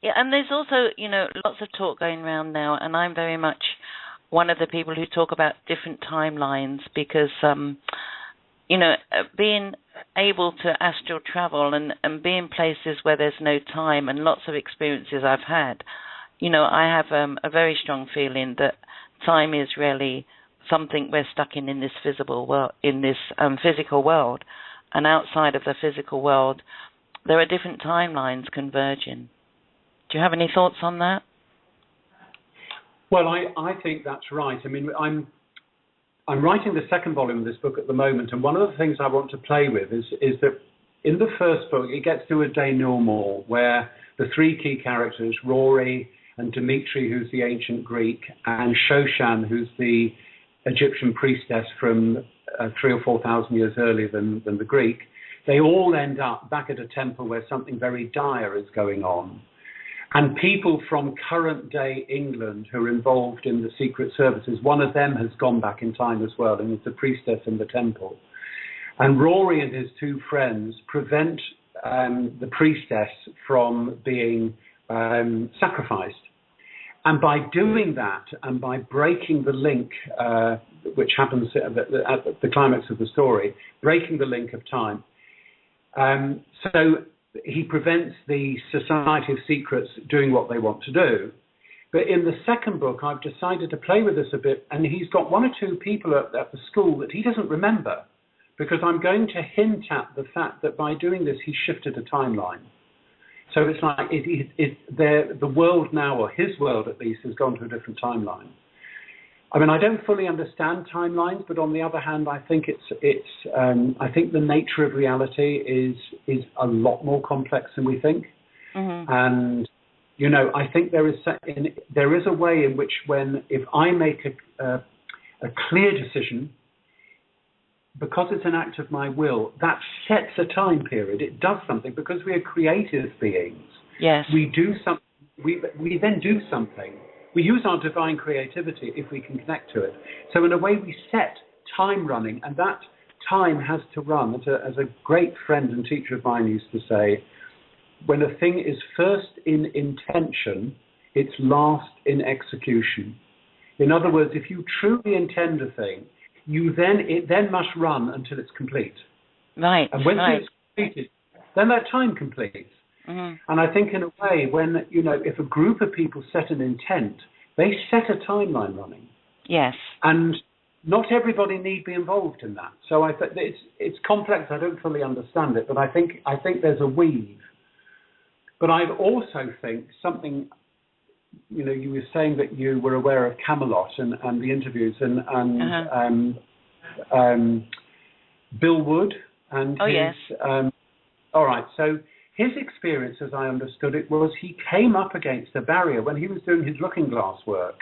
Yeah, and there's also, you know, lots of talk going around now, and I'm very much one of the people who talk about different timelines because, you know, being able to astral travel and be in places where there's no time and lots of experiences I've had, you know, I have a very strong feeling that time is really something we're stuck in this visible world, in this physical world, and outside of the physical world, there are different timelines converging. Do you have any thoughts on that? Well, I think that's right. I mean, I'm writing the second volume of this book at the moment, and one of the things I want to play with is that in the first book, it gets to a denouement where the three key characters, Rhory and Dimitri, who's the ancient Greek, and Shoshan, who's the Egyptian priestess from 3,000 or 4,000 years earlier than the Greek, they all end up back at a temple where something very dire is going on. And people from current-day England who are involved in the secret services, one of them has gone back in time as well, and it's the priestess in the temple. And Rhory and his two friends prevent the priestess from being sacrificed. And by doing that, and by breaking the link, which happens at the climax of the story, breaking the link of time, so he prevents the Society of Secrets doing what they want to do. But in the second book, I've decided to play with this a bit, and he's got one or two people at the school that he doesn't remember, because I'm going to hint at the fact that by doing this, he shifted a timeline. So it's like the world now, or his world at least, has gone to a different timeline. I mean, I don't fully understand timelines, but on the other hand, I think I think the nature of reality is a lot more complex than we think. Mm-hmm. And I think there is a way in which if I make a clear decision, because it's an act of my will, that sets a time period. It does something because we are creative beings. Yes. We do something. We then do something. We use our divine creativity if we can connect to it. So in a way, we set time running, and that time has to run. As a great friend and teacher of mine used to say, when a thing is first in intention, it's last in execution. In other words, if you truly intend a thing, it then must run until it's complete. Right. And when it's completed, then that time completes. Mm-hmm. And I think in a way, when if a group of people set an intent, they set a timeline running. Yes. And not everybody need be involved in that. So I think it's complex. I don't fully understand it, but I think there's a weave. But I also think something. You were saying that you were aware of Camelot and the interviews and Bill Wood and yes. All right, so his experience, as I understood it, was he came up against a barrier when he was doing his looking glass work.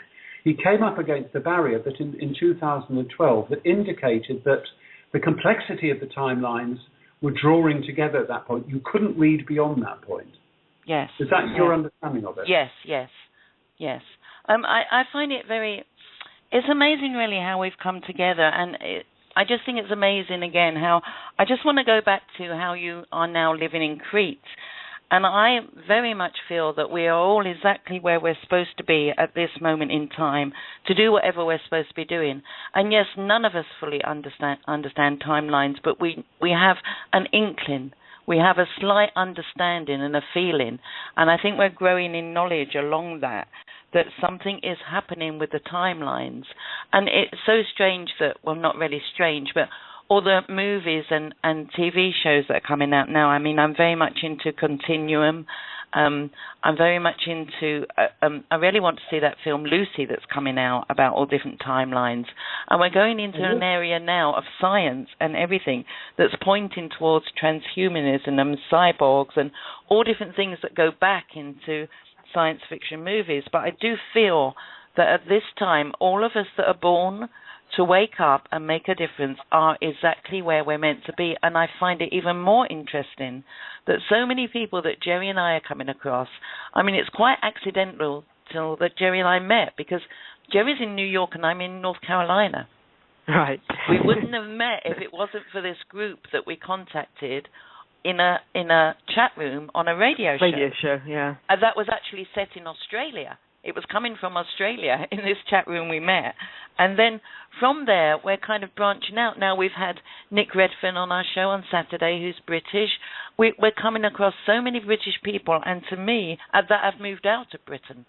He came up against a barrier that in 2012 that indicated that the complexity of the timelines were drawing together at that point. You couldn't read beyond that point. Yes. Is that your understanding of it? Yes. Yes. I find it it's amazing really how we've come together, and I just think it's amazing again how, I just want to go back to how you are now living in Crete, and I very much feel that we are all exactly where we're supposed to be at this moment in time to do whatever we're supposed to be doing. And yes, none of us fully understand timelines, but we have an inkling. We have a slight understanding and a feeling, and I think we're growing in knowledge along that something is happening with the timelines. And it's so strange that, well, not really strange, but all the movies and TV shows that are coming out now. I mean, I'm very much into Continuum. I'm very much into, I really want to see that film Lucy that's coming out about all different timelines. And we're going into an area now of science and everything that's pointing towards transhumanism and cyborgs and all different things that go back into science fiction movies. But I do feel that at this time, all of us that are born to wake up and make a difference are exactly where we're meant to be. And I find it even more interesting that so many people that Jerry and I are coming across, I mean, it's quite accidental that Jerry and I met, because Jerry's in New York and I'm in North Carolina. Right. We wouldn't have met if it wasn't for this group that we contacted in a chat room on a radio show. Radio show, yeah. And that was actually set in Australia. It was coming from Australia in this chat room we met. And then from there, we're kind of branching out. Now we've had Nick Redfern on our show on Saturday, who's British. We're coming across so many British people, and to me, that have moved out of Britain.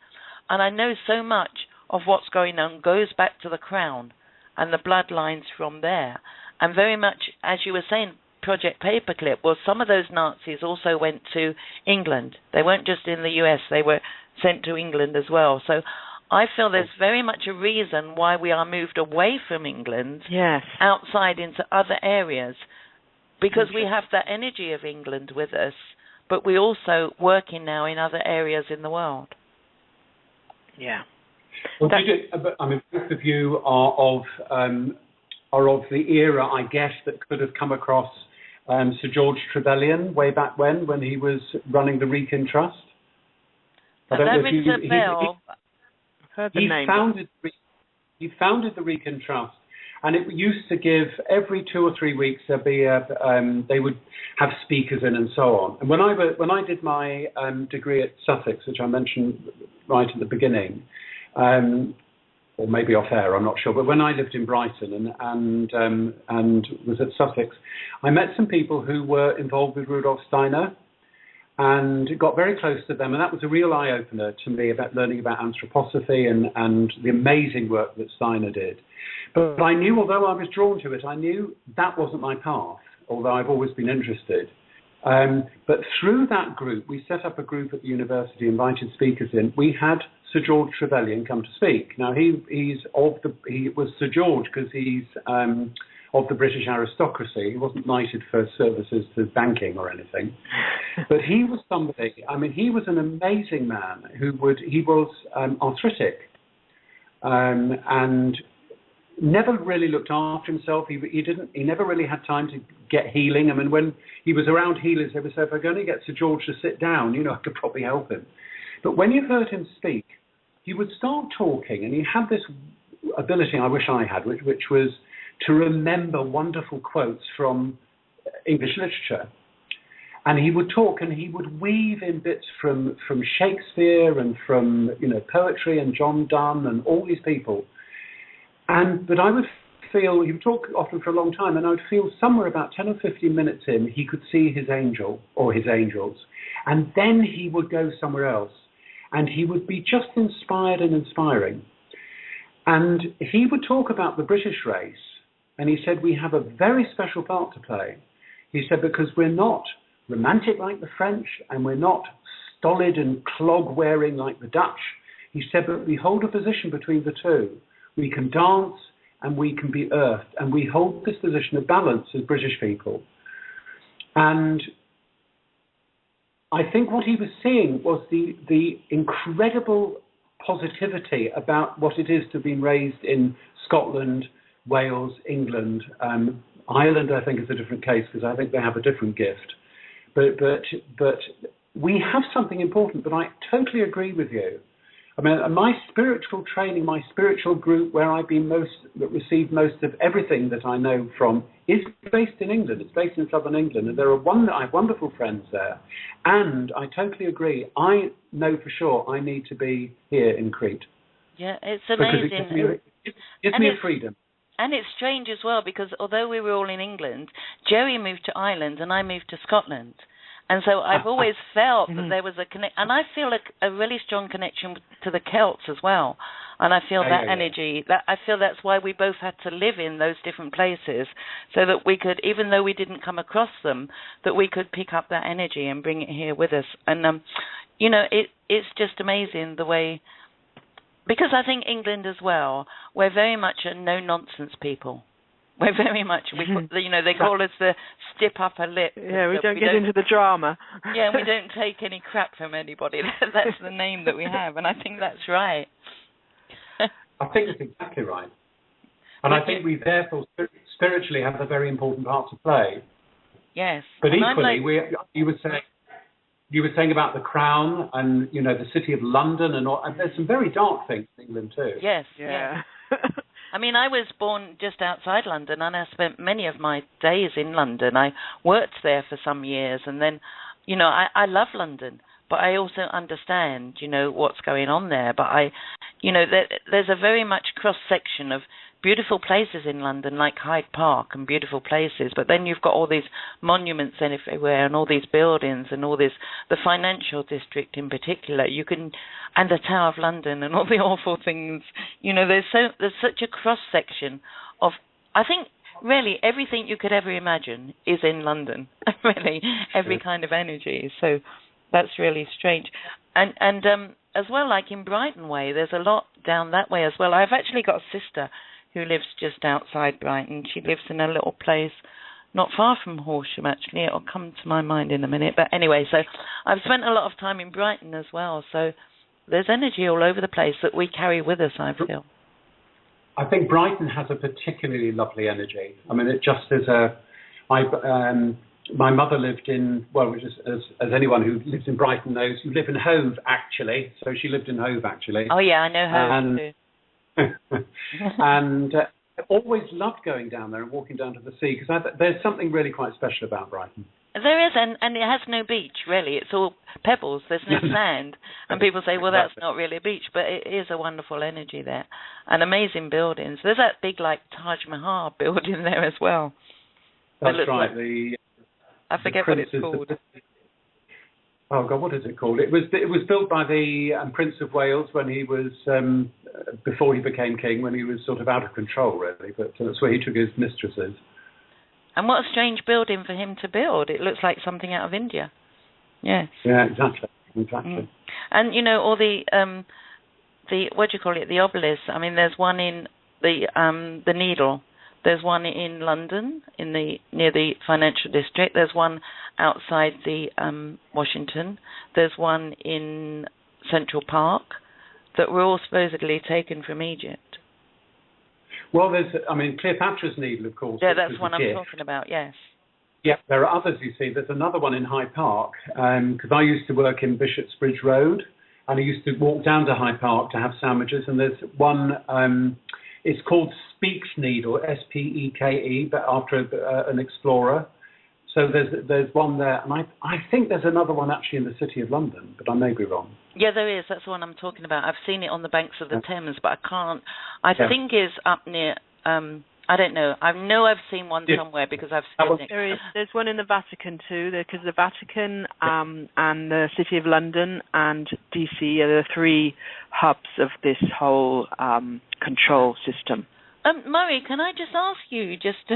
And I know so much of what's going on goes back to the Crown and the bloodlines from there. And very much, as you were saying, Project Paperclip, well, some of those Nazis also went to England. They weren't just in the US, they were sent to England as well. So I feel there's very much a reason why we are moved away from England, yes, outside into other areas, because we have that energy of England with us, but we're also working now in other areas in the world. Yeah. Well, I mean, both of you are of the era, I guess, that could have come across Sir George Trevelyan way back when he was running the Wrekin Trust. That rings a bell. He founded the Wrekin Trust, and it used to give every 2 or 3 weeks there'd be they would have speakers in and so on. And when I did my degree at Sussex, which I mentioned right at the beginning, or maybe off air, I'm not sure, but when I lived in Brighton and was at Sussex, I met some people who were involved with Rudolf Steiner and got very close to them, and that was a real eye-opener to me about learning about anthroposophy and the amazing work that Steiner did. But I knew, although I was drawn to it, I knew that wasn't my path, although I've always been interested. But through that group, we set up a group at the university, invited speakers in. We had Sir George Trevelyan come to speak. Now, he was Sir George because he's of the British aristocracy. He wasn't knighted for services to banking or anything. But he was somebody, he was an amazing man he was arthritic and never really looked after himself. He never really had time to get healing. When he was around healers, they would say, if I'm going to get Sir George to sit down, I could probably help him. But when you heard him speak, he would start talking, and he had this ability I wish I had, which was to remember wonderful quotes from English literature. And he would talk, and he would weave in bits from Shakespeare and from poetry and John Donne and all these people. But I would feel, he would talk often for a long time, and I would feel somewhere about 10 or 15 minutes in, he could see his angel or his angels. And then he would go somewhere else. And he would be just inspired and inspiring. And he would talk about the British race. And he said, we have a very special part to play. He said, because we're not romantic like the French, and we're not stolid and clog-wearing like the Dutch. He said, but we hold a position between the two. We can dance and we can be earthed. And we hold this position of balance as British people. And I think what he was seeing was the incredible positivity about what it is to have been raised in Scotland, Wales, England. Ireland, I think, is a different case because I think they have a different gift. But we have something important, but I totally agree with you. My spiritual training, my spiritual group, where I've been received most of everything that I know from, is based in England. It's based in southern England, and I have wonderful friends there. And I totally agree. I know for sure I need to be here in Crete. Yeah, it's amazing. Because it gives me a freedom. And it's strange as well, because although we were all in England, Jerry moved to Ireland and I moved to Scotland. And so I've always felt that there was a connection. And I feel a really strong connection to the Celts as well. And I feel that energy. I feel that's why we both had to live in those different places, so that we could, even though we didn't come across them, that we could pick up that energy and bring it here with us. And, it's just amazing the way, because I think England as well, we're very much a no-nonsense people. We're very much, they call us the stiff upper lip. Yeah, we don't get into the drama. Yeah, we don't take any crap from anybody. That's the name that we have, and I think that's right. I think that's exactly right. And I think we therefore spiritually have a very important part to play. Yes. But equally, you were saying about the Crown and, the City of London and all, and there's some very dark things in England too. Yes, yeah. I was born just outside London, and I spent many of my days in London. I worked there for some years, and then, I love London, but I also understand, what's going on there. But there's a very much cross-section of beautiful places in London, like Hyde Park, and beautiful places. But then you've got all these monuments everywhere, and all these buildings, and all this, the financial district in particular. And the Tower of London, and all the awful things. There's such a cross-section of, I think, really everything you could ever imagine is in London. Really, every kind of energy. So that's really strange. And as well, like in Brighton way, there's a lot down that way as well. I've actually got a sister who lives just outside Brighton. She lives in a little place not far from Horsham, actually. It'll come to my mind in a minute. But anyway, so I've spent a lot of time in Brighton as well. So there's energy all over the place that we carry with us, I feel. I think Brighton has a particularly lovely energy. It just is my mother lived in, as anyone who lives in Brighton knows, you live in Hove, actually. So she lived in Hove, actually. Oh, yeah, I know Hove, too. And I always loved going down there and walking down to the sea, because there's something really quite special about Brighton. There is, and it has no beach, really. It's all pebbles. There's no sand. And people say, well, that's not really a beach, but it is a wonderful energy there. And amazing buildings. There's that big, Taj Mahal building there as well. That's right. I forget what it's called. Oh, God, what is it called? It was built by the Prince of Wales when he was, before he became king, when he was sort of out of control, really. But that's where he took his mistresses. And what a strange building for him to build. It looks like something out of India. Yes. Yeah, exactly. And, you know, all the what do you call it, the obelisks. I mean, there's one in the Needle. There's one in London, near the financial district. There's one outside the Washington. There's one in Central Park that were all supposedly taken from Egypt. Well, Cleopatra's Needle, of course. Yeah, that's one I'm talking about, yes. Yeah, there are others, you see. There's another one in Hyde Park, because I used to work in Bishopsbridge Road, and I used to walk down to Hyde Park to have sandwiches, and there's one, it's called Speke's Needle, S-P-E-K-E, but after an explorer. So there's one there, and I think there's another one actually in the City of London, but I may be wrong. Yeah, there is. That's the one I'm talking about. I've seen it on the banks of the Thames, but I think it's up near, I don't know. I know I've seen one somewhere because I've seen it. There's one in the Vatican too, because the Vatican and the City of London and DC are the three hubs of this whole control system. Murray, can I just ask you, just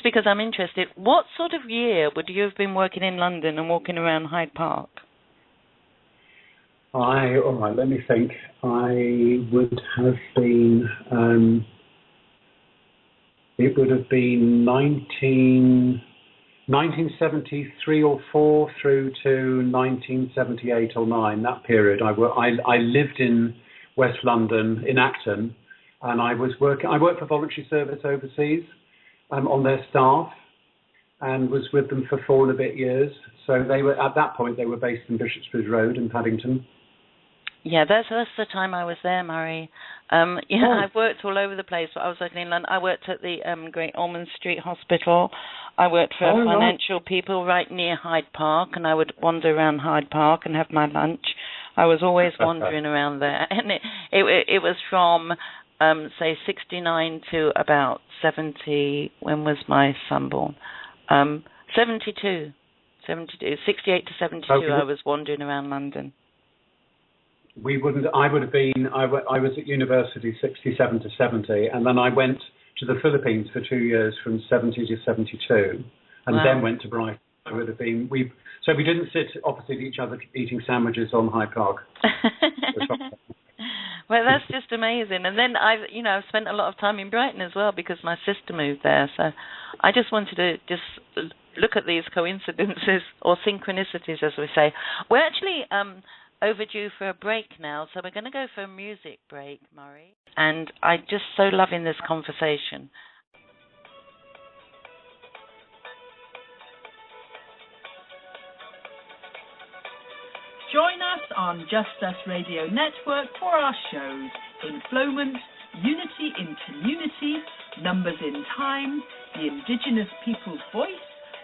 because I'm interested, what sort of year would you have been working in London and walking around Hyde Park? All right, let me think. I would have been, it would have been 1973 or 4 through to 1978 or 9, that period. I lived in West London, in Acton, and I worked for voluntary service overseas on their staff, and was with them for 4 and a bit years. So they were, at that point, they were based in Bishopsbridge Road in Paddington. Yeah, that's the time I was there, Murray. I've worked all over the place, but I was working in London. I worked at the Great Ormond Street Hospital. I worked for financial people right near Hyde Park, and I would wander around Hyde Park and have my lunch. I was always wandering around there, and it was from say 69 to about 70. When was my son born? 72, 68 to 72. Okay. I was wandering around London. I was at university 67 to 70, and then I went to the Philippines for 2 years from 70 to 72, and then went to Brighton. So we didn't sit opposite each other eating sandwiches on Hyde Park. Well, that's just amazing. And then I've spent a lot of time in Brighton as well because my sister moved there. So I just wanted to just look at these coincidences or synchronicities, as we say. We're actually overdue for a break now, so we're going to go for a music break, Murray. And I'm just so loving this conversation. Join us on Just Us Radio Network for our shows Inflowment, Unity in Community, Numbers in Time, The Indigenous People's Voice,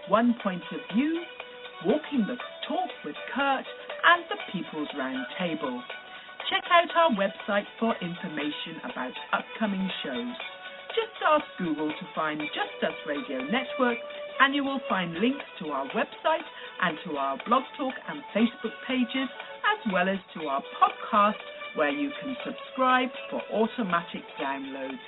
One Point of View, Walking the Talk with Kurt, and the People's Round Table. Check out our website for information about upcoming shows. Just ask Google to find Just Us Radio Network, and you will find links to our website and to our Blog Talk and Facebook pages, as well as to our podcast, where you can subscribe for automatic downloads.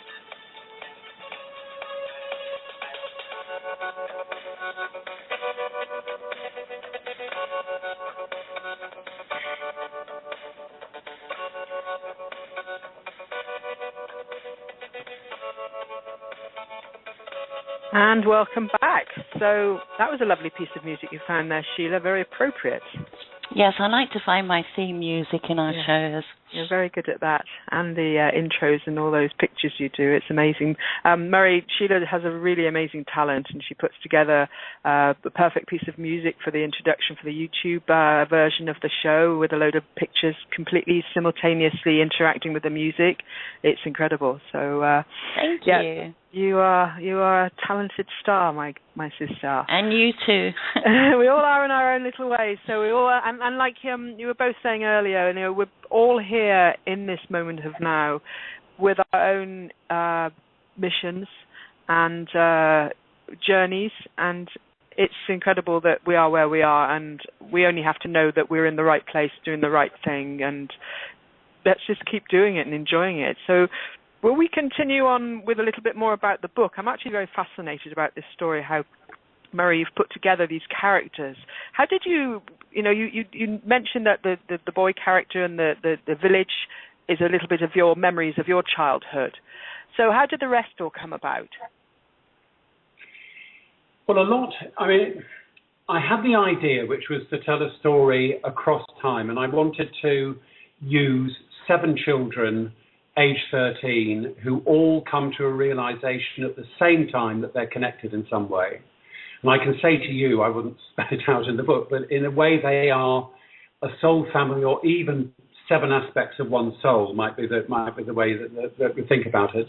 And welcome back. So that was a lovely piece of music you found there, Sheila. Very appropriate. Yes, I like to find my theme music in our shows. You're very good at that, and the intros and all those pictures you do. It's amazing. Murray, Sheila has a really amazing talent, and she puts together the perfect piece of music for the introduction for the YouTube version of the show with a load of pictures completely simultaneously interacting with the music. It's incredible. So thank you. You are a talented star, my sister. And you too. We all are in our own little ways. So we all are, and like you were both saying earlier, we're all here in this moment of now with our own missions and journeys, and it's incredible that we are where we are, and we only have to know that we're in the right place doing the right thing, and let's just keep doing it and enjoying it. So Well, we continue on with a little bit more about the book. I'm actually very fascinated about this story, how, Murray, you've put together these characters. How did you mentioned that the boy character and the village is a little bit of your memories of your childhood. So how did the rest all come about? Well, a lot. I mean, I had the idea, which was to tell a story across time, and I wanted to use 7 children, age 13, who all come to a realization at the same time that they're connected in some way. And I can say to you, I wouldn't spell it out in the book, but in a way they are a soul family, or even 7 aspects of one soul might be the way that we think about it.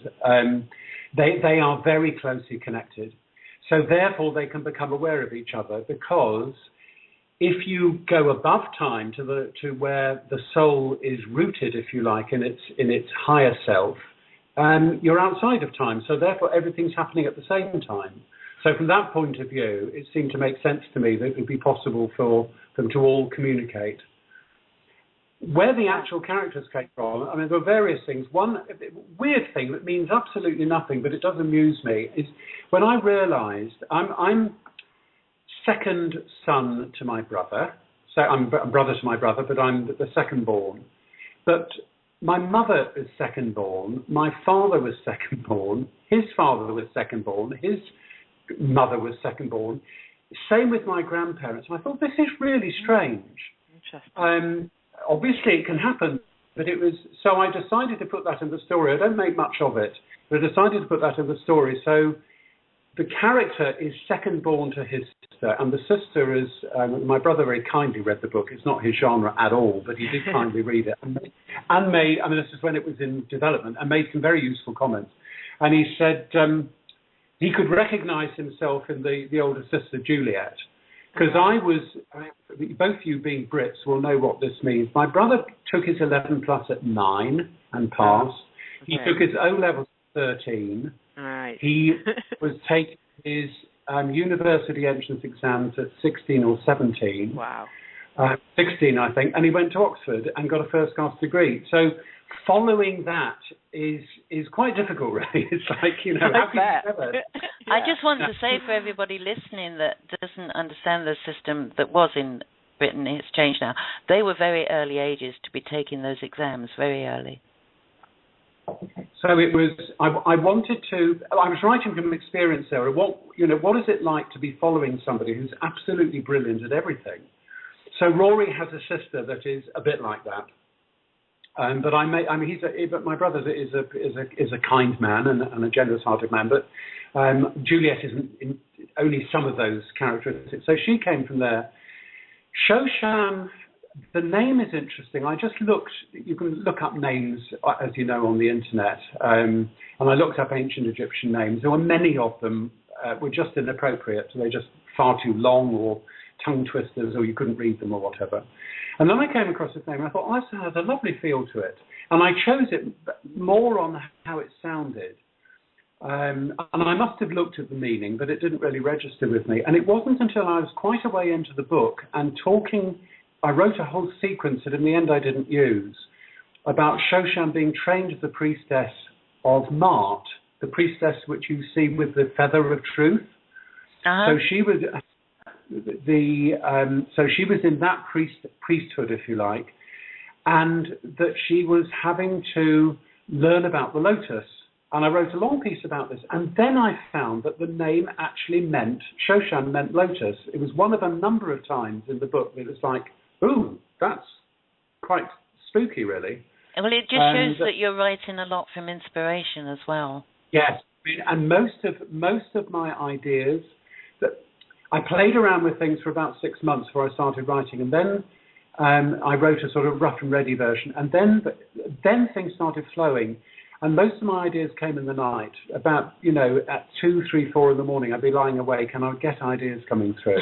They are very closely connected. So therefore they can become aware of each other, because if you go above time to where the soul is rooted, if you like, in its higher self, you're outside of time. So therefore everything's happening at the same time. So from that point of view, it seemed to make sense to me that it would be possible for them to all communicate. Where the actual characters came from, I mean, there were various things. One weird thing that means absolutely nothing, but it does amuse me, is when I realised I'm second son to my brother. So I'm brother to my brother, but I'm the second born. But my mother is second born. My father was second born. His father was second born. His mother was second born. Same with my grandparents. And I thought, this is really strange. Interesting. Obviously, it can happen, but it was. So I decided to put that in the story. I don't make much of it, but I decided to put that in the story. So the character is second born to his sister, and the sister is. My brother very kindly read the book. It's not his genre at all, but he did kindly read it and made. I mean, this is when it was in development, and made some very useful comments. And he said he could recognise himself in the older sister Juliet. Because both you being Brits will know what this means. My brother took his 11 plus at 9 and passed. Okay. He took his O-levels at 13. Right. He was taking his university entrance exams at 16 or 17. Wow. 16, I think. And he went to Oxford and got a first-class degree. So following that is quite difficult, really. It's like, how can you ever? Yeah. I just want to say for everybody listening that doesn't understand the system that was in Britain, it's changed now. They were very early ages to be taking those exams, very early. So it was. I wanted to. I was writing from experience, Sarah. What is it like to be following somebody who's absolutely brilliant at everything? So Rhory has a sister that is a bit like that. But but my brother is a kind man and a generous-hearted man. But Juliet isn't in only some of those characteristics. So she came from there. Shoshan, the name is interesting. I just looked. You can look up names, as you know, on the internet. And I looked up ancient Egyptian names. There were many of them were just inappropriate. They're just far too long, or tongue twisters, or you couldn't read them, or whatever. And then I came across this name, and I thought, this has a lovely feel to it. And I chose it more on how it sounded. And I must have looked at the meaning, but it didn't really register with me. And it wasn't until I was quite a way into the book and I wrote a whole sequence that in the end I didn't use, about Shoshan being trained as the priestess of Mart, the priestess which you see with the feather of truth. Uh-huh. So she was... so she was in that priesthood, if you like, and that she was having to learn about the lotus. And I wrote a long piece about this. And then I found that the name actually Shoshan meant lotus. It was one of a number of times in the book that it was like, ooh, that's quite spooky, really. Well, it just shows that you're writing a lot from inspiration as well. Yes, and most of my ideas, I played around with things for about 6 months before I started writing, and then I wrote a sort of rough and ready version, and then things started flowing, and most of my ideas came in the night. About at 2, 3, 4 in the morning, I'd be lying awake, and I'd get ideas coming through.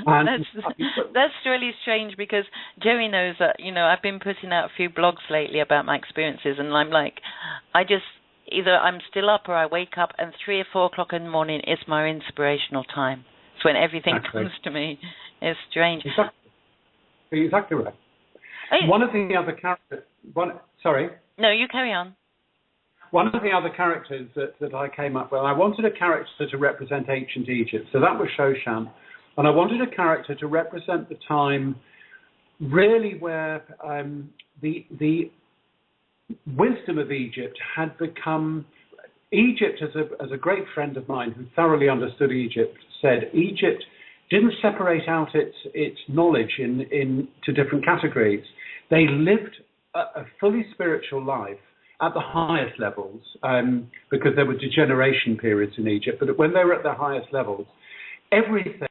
That's really strange, because Jerry knows that I've been putting out a few blogs lately about my experiences, and I'm like, either I'm still up or I wake up, and 3 or 4 o'clock in the morning is my inspirational time. It's when everything comes to me. It's strange. Exactly right. One of the other characters... Sorry? No, you carry on. one of the other characters that I came up with, I wanted a character to represent ancient Egypt. So that was Shoshan. And I wanted a character to represent the time really where the wisdom of Egypt had become... Egypt, as a great friend of mine who thoroughly understood Egypt, said Egypt didn't separate out its knowledge into different categories. They lived a fully spiritual life at the highest levels, because there were degeneration periods in Egypt. But when they were at their highest levels, everything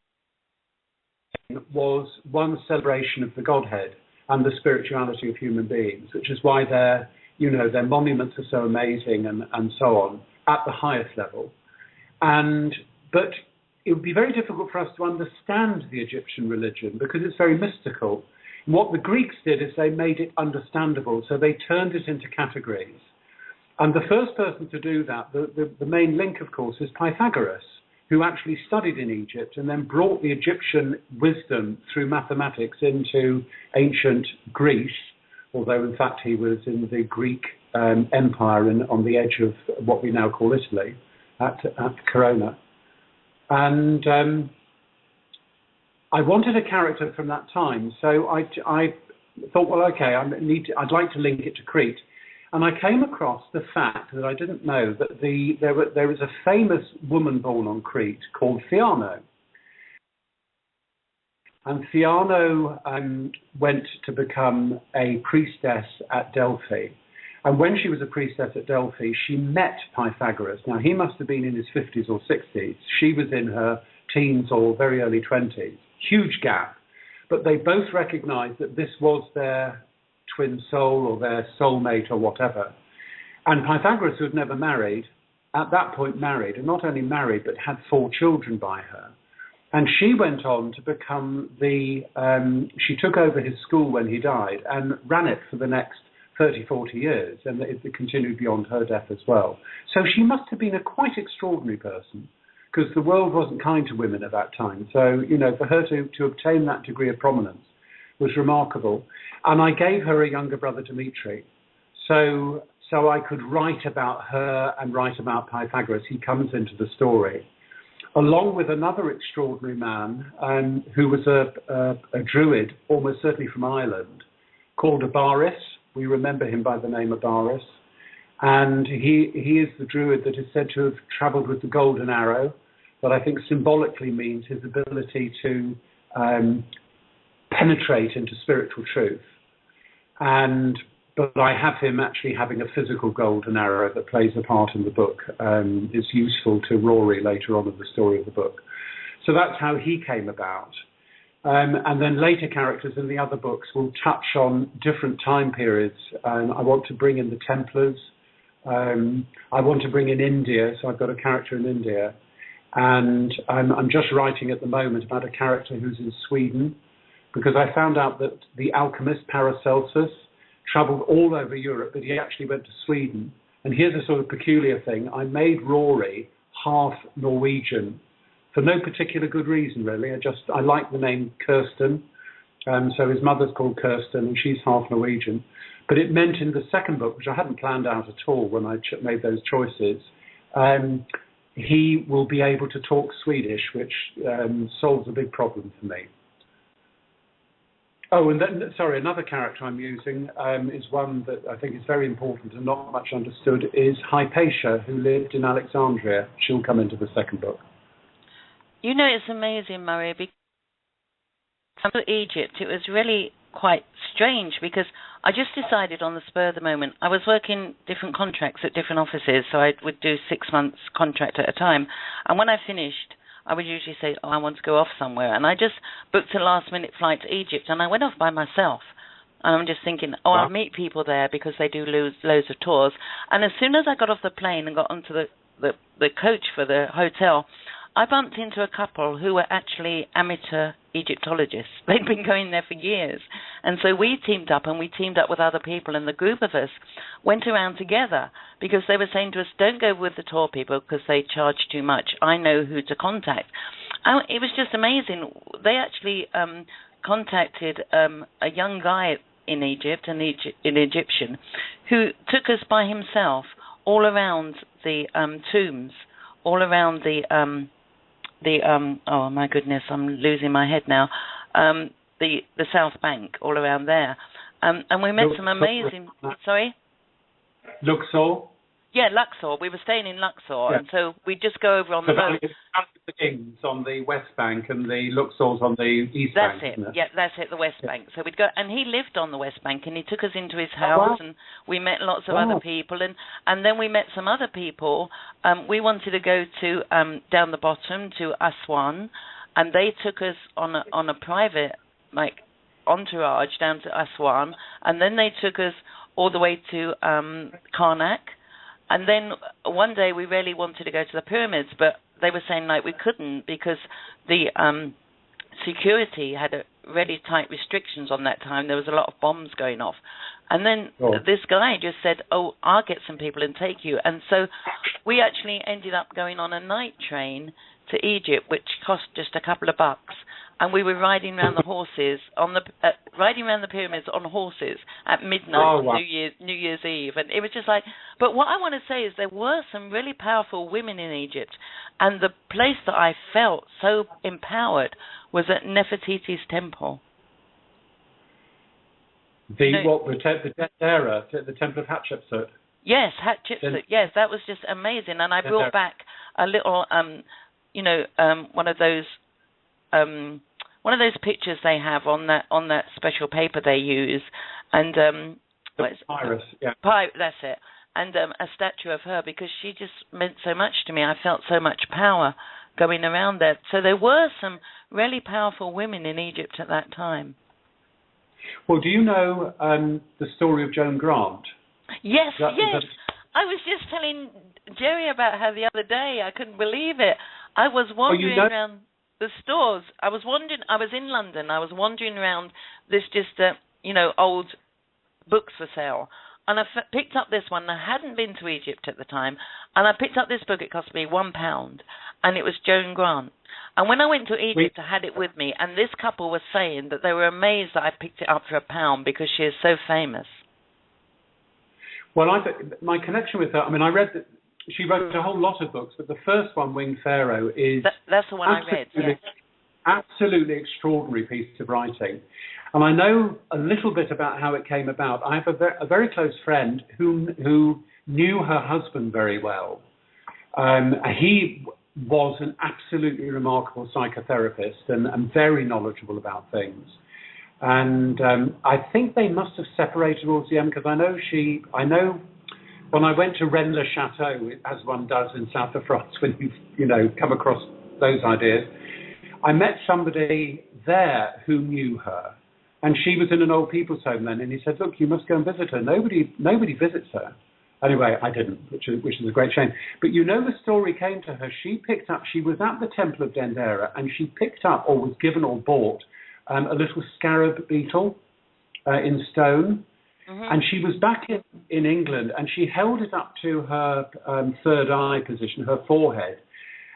was one celebration of the Godhead and the spirituality of human beings, which is why their monuments are so amazing and so on at the highest level. But it would be very difficult for us to understand the Egyptian religion because it's very mystical. What the Greeks did is they made it understandable, so they turned it into categories. And the first person to do that, the main link, of course, is Pythagoras, who actually studied in Egypt and then brought the Egyptian wisdom through mathematics into ancient Greece, although in fact he was in the Greek Empire on the edge of what we now call Italy, at Corona. And I wanted a character from that time, so I thought, well, okay, I'd like to link it to Crete. And I came across the fact that I didn't know that there was a famous woman born on Crete called Theano. And Theano went to become a priestess at Delphi. And when she was a priestess at Delphi, she met Pythagoras. Now, he must have been in his 50s or 60s. She was in her teens or very early 20s. Huge gap. But they both recognized that this was their twin soul or their soulmate or whatever. And Pythagoras, who had never married, at that point married, and not only married, but had 4 children by her. And she went on to become she took over his school when he died and ran it for the next 30, 40 years, and it continued beyond her death as well. So she must have been a quite extraordinary person, because the world wasn't kind to women at that time. So, for her to obtain that degree of prominence was remarkable. And I gave her a younger brother, Dimitri, so I could write about her and write about Pythagoras. He comes into the story, along with another extraordinary man who was a druid, almost certainly from Ireland, called Abaris. We remember him by the name Abaris. And he is the druid that is said to have travelled with the golden arrow, that I think symbolically means his ability to penetrate into spiritual truth. But I have him actually having a physical golden arrow that plays a part in the book. Is useful to Rhory later on in the story of the book. So that's how he came about. And then later characters in the other books will touch on different time periods. I want to bring in the Templars. I want to bring in India, so I've got a character in India. And I'm just writing at the moment about a character who's in Sweden, because I found out that the alchemist Paracelsus travelled all over Europe, but he actually went to Sweden. And here's a sort of peculiar thing. I made Rhory half Norwegian for no particular good reason, really. I like the name Kirsten. So his mother's called Kirsten, and she's half Norwegian. But it meant in the second book, which I hadn't planned out at all when I made those choices, he will be able to talk Swedish, which solves a big problem for me. Oh, and then, sorry, another character I'm using is one that I think is very important and not much understood, is Hypatia, who lived in Alexandria. She'll come into the second book. It's amazing, Murray, because Egypt, it was really quite strange, because I just decided on the spur of the moment. I was working different contracts at different offices, so I would do 6 months contract at a time. And when I finished, I would usually say, I want to go off somewhere. And I just booked a last-minute flight to Egypt, and I went off by myself. And I'm just thinking, I'll meet people there because they do loads of tours. And as soon as I got off the plane and got onto the coach for the hotel, I bumped into a couple who were actually amateur Egyptologists. They'd been going there for years. And so we teamed up, and we teamed up with other people, and the group of us went around together because they were saying to us, don't go with the tour people because they charge too much. I know who to contact. And it was just amazing. They actually contacted a young guy in Egypt, an Egyptian, who took us by himself all around the tombs, all around the oh my goodness, I'm losing my head now. The South Bank, all around there, and we met some amazing. Sorry. Luxor. Yeah, Luxor. We were staying in Luxor, and so we just go over on the road. The Kings on the West Bank and the Luxor's on the East Bank. That's it. Yeah, that's it. The West Bank. So we'd go, and he lived on the West Bank, and he took us into his house, and we met lots of other people, and then we met some other people. We wanted to go to down the bottom to Aswan, and they took us on a private entourage down to Aswan, and then they took us all the way to Karnak. And then one day we really wanted to go to the pyramids, but they were saying we couldn't because the security had really tight restrictions on that time. There was a lot of bombs going off. And then this guy just said, I'll get some people and take you. And so we actually ended up going on a night train to Egypt, which cost just a couple of bucks. And we were riding around the horses riding around the pyramids on horses at midnight, New Year's Eve, and it was just But what I want to say is there were some really powerful women in Egypt, and the place that I felt so empowered was at Nefertiti's temple. The Dendera, the Temple of Hatshepsut. Yes, Hatshepsut. Yes, that was just amazing, and I brought back a little, one of those pictures they have on that special paper they use, and Iris, yeah. That's it, and a statue of her, because she just meant so much to me. I felt so much power going around there. So there were some really powerful women in Egypt at that time. Well, do you know the story of Joan Grant? Yes, yes. I was just telling Jerry about her the other day. I couldn't believe it. I was wandering around the stores. I was in London. I was wandering around this old books for sale. And I picked up this one. I hadn't been to Egypt at the time. And I picked up this book. It cost me £1. And it was Joan Grant. And when I went to Egypt, I had it with me. And this couple was saying that they were amazed that I picked it up for £1 because she is so famous. Well, my connection with her, I read that she wrote a whole lot of books, but the first one, Winged Pharaoh, is... That's the one I read, yes. Absolutely extraordinary piece of writing. And I know a little bit about how it came about. I have a very close friend who knew her husband very well. He was an absolutely remarkable psychotherapist and very knowledgeable about things. And I think they must have separated towards the end, because I know when I went to Rennes-le-Château, as one does in south of France, when you come across those ideas, I met somebody there who knew her, and she was in an old people's home then, and he said, look, you must go and visit her. Nobody visits her. Anyway, I didn't, which is a great shame. But the story came to her. She was at the Temple of Dendera, and she picked up, or was given or bought, a little scarab beetle in stone. Mm-hmm. And she was back in England, and she held it up to her third eye position, her forehead.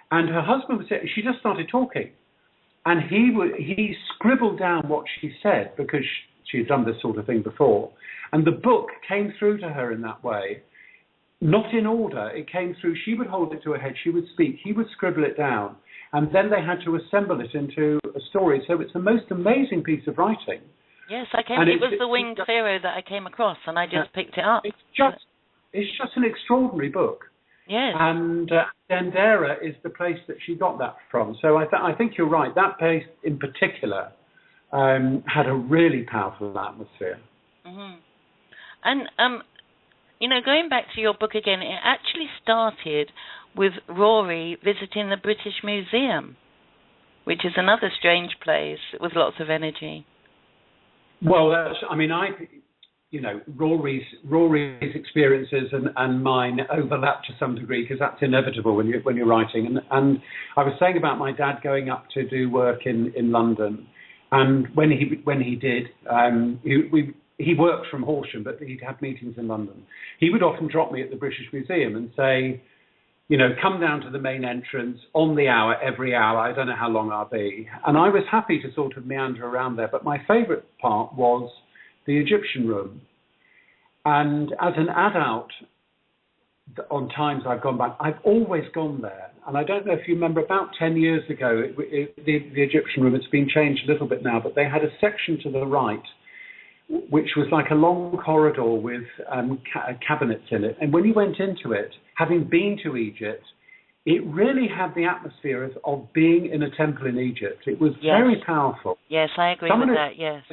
And her husband she just started talking. And he scribbled down what she said, because she had done this sort of thing before. And the book came through to her in that way, not in order. It came through. She would hold it to her head. She would speak. He would scribble it down. And then they had to assemble it into a story. So it's the most amazing piece of writing. Yes, it was the Winged Pharaoh that I came across, and I just picked it up. It's just an extraordinary book. Yes. And Dendera is the place that she got that from. So I think you're right. That place in particular had a really powerful atmosphere. Mm-hmm. And, going back to your book again, it actually started with Rhory visiting the British Museum, which is another strange place with lots of energy. Well, Rory's experiences and mine overlap to some degree, because that's inevitable when you're writing. And I was saying about my dad going up to do work in London, and when he did, he worked from Horsham, but he'd have meetings in London. He would often drop me at the British Museum and say, come down to the main entrance on the hour, every hour. I don't know how long I'll be. And I was happy to sort of meander around there. But my favourite part was the Egyptian room. And as an adult, on times I've gone back, I've always gone there. And I don't know if you remember, about 10 years ago, the Egyptian room, it's been changed a little bit now, but they had a section to the right, which was like a long corridor with cabinets in it. And when you went into it, having been to Egypt, it really had the atmosphere of being in a temple in Egypt. It was very powerful. Yes, I agree with that. Yes.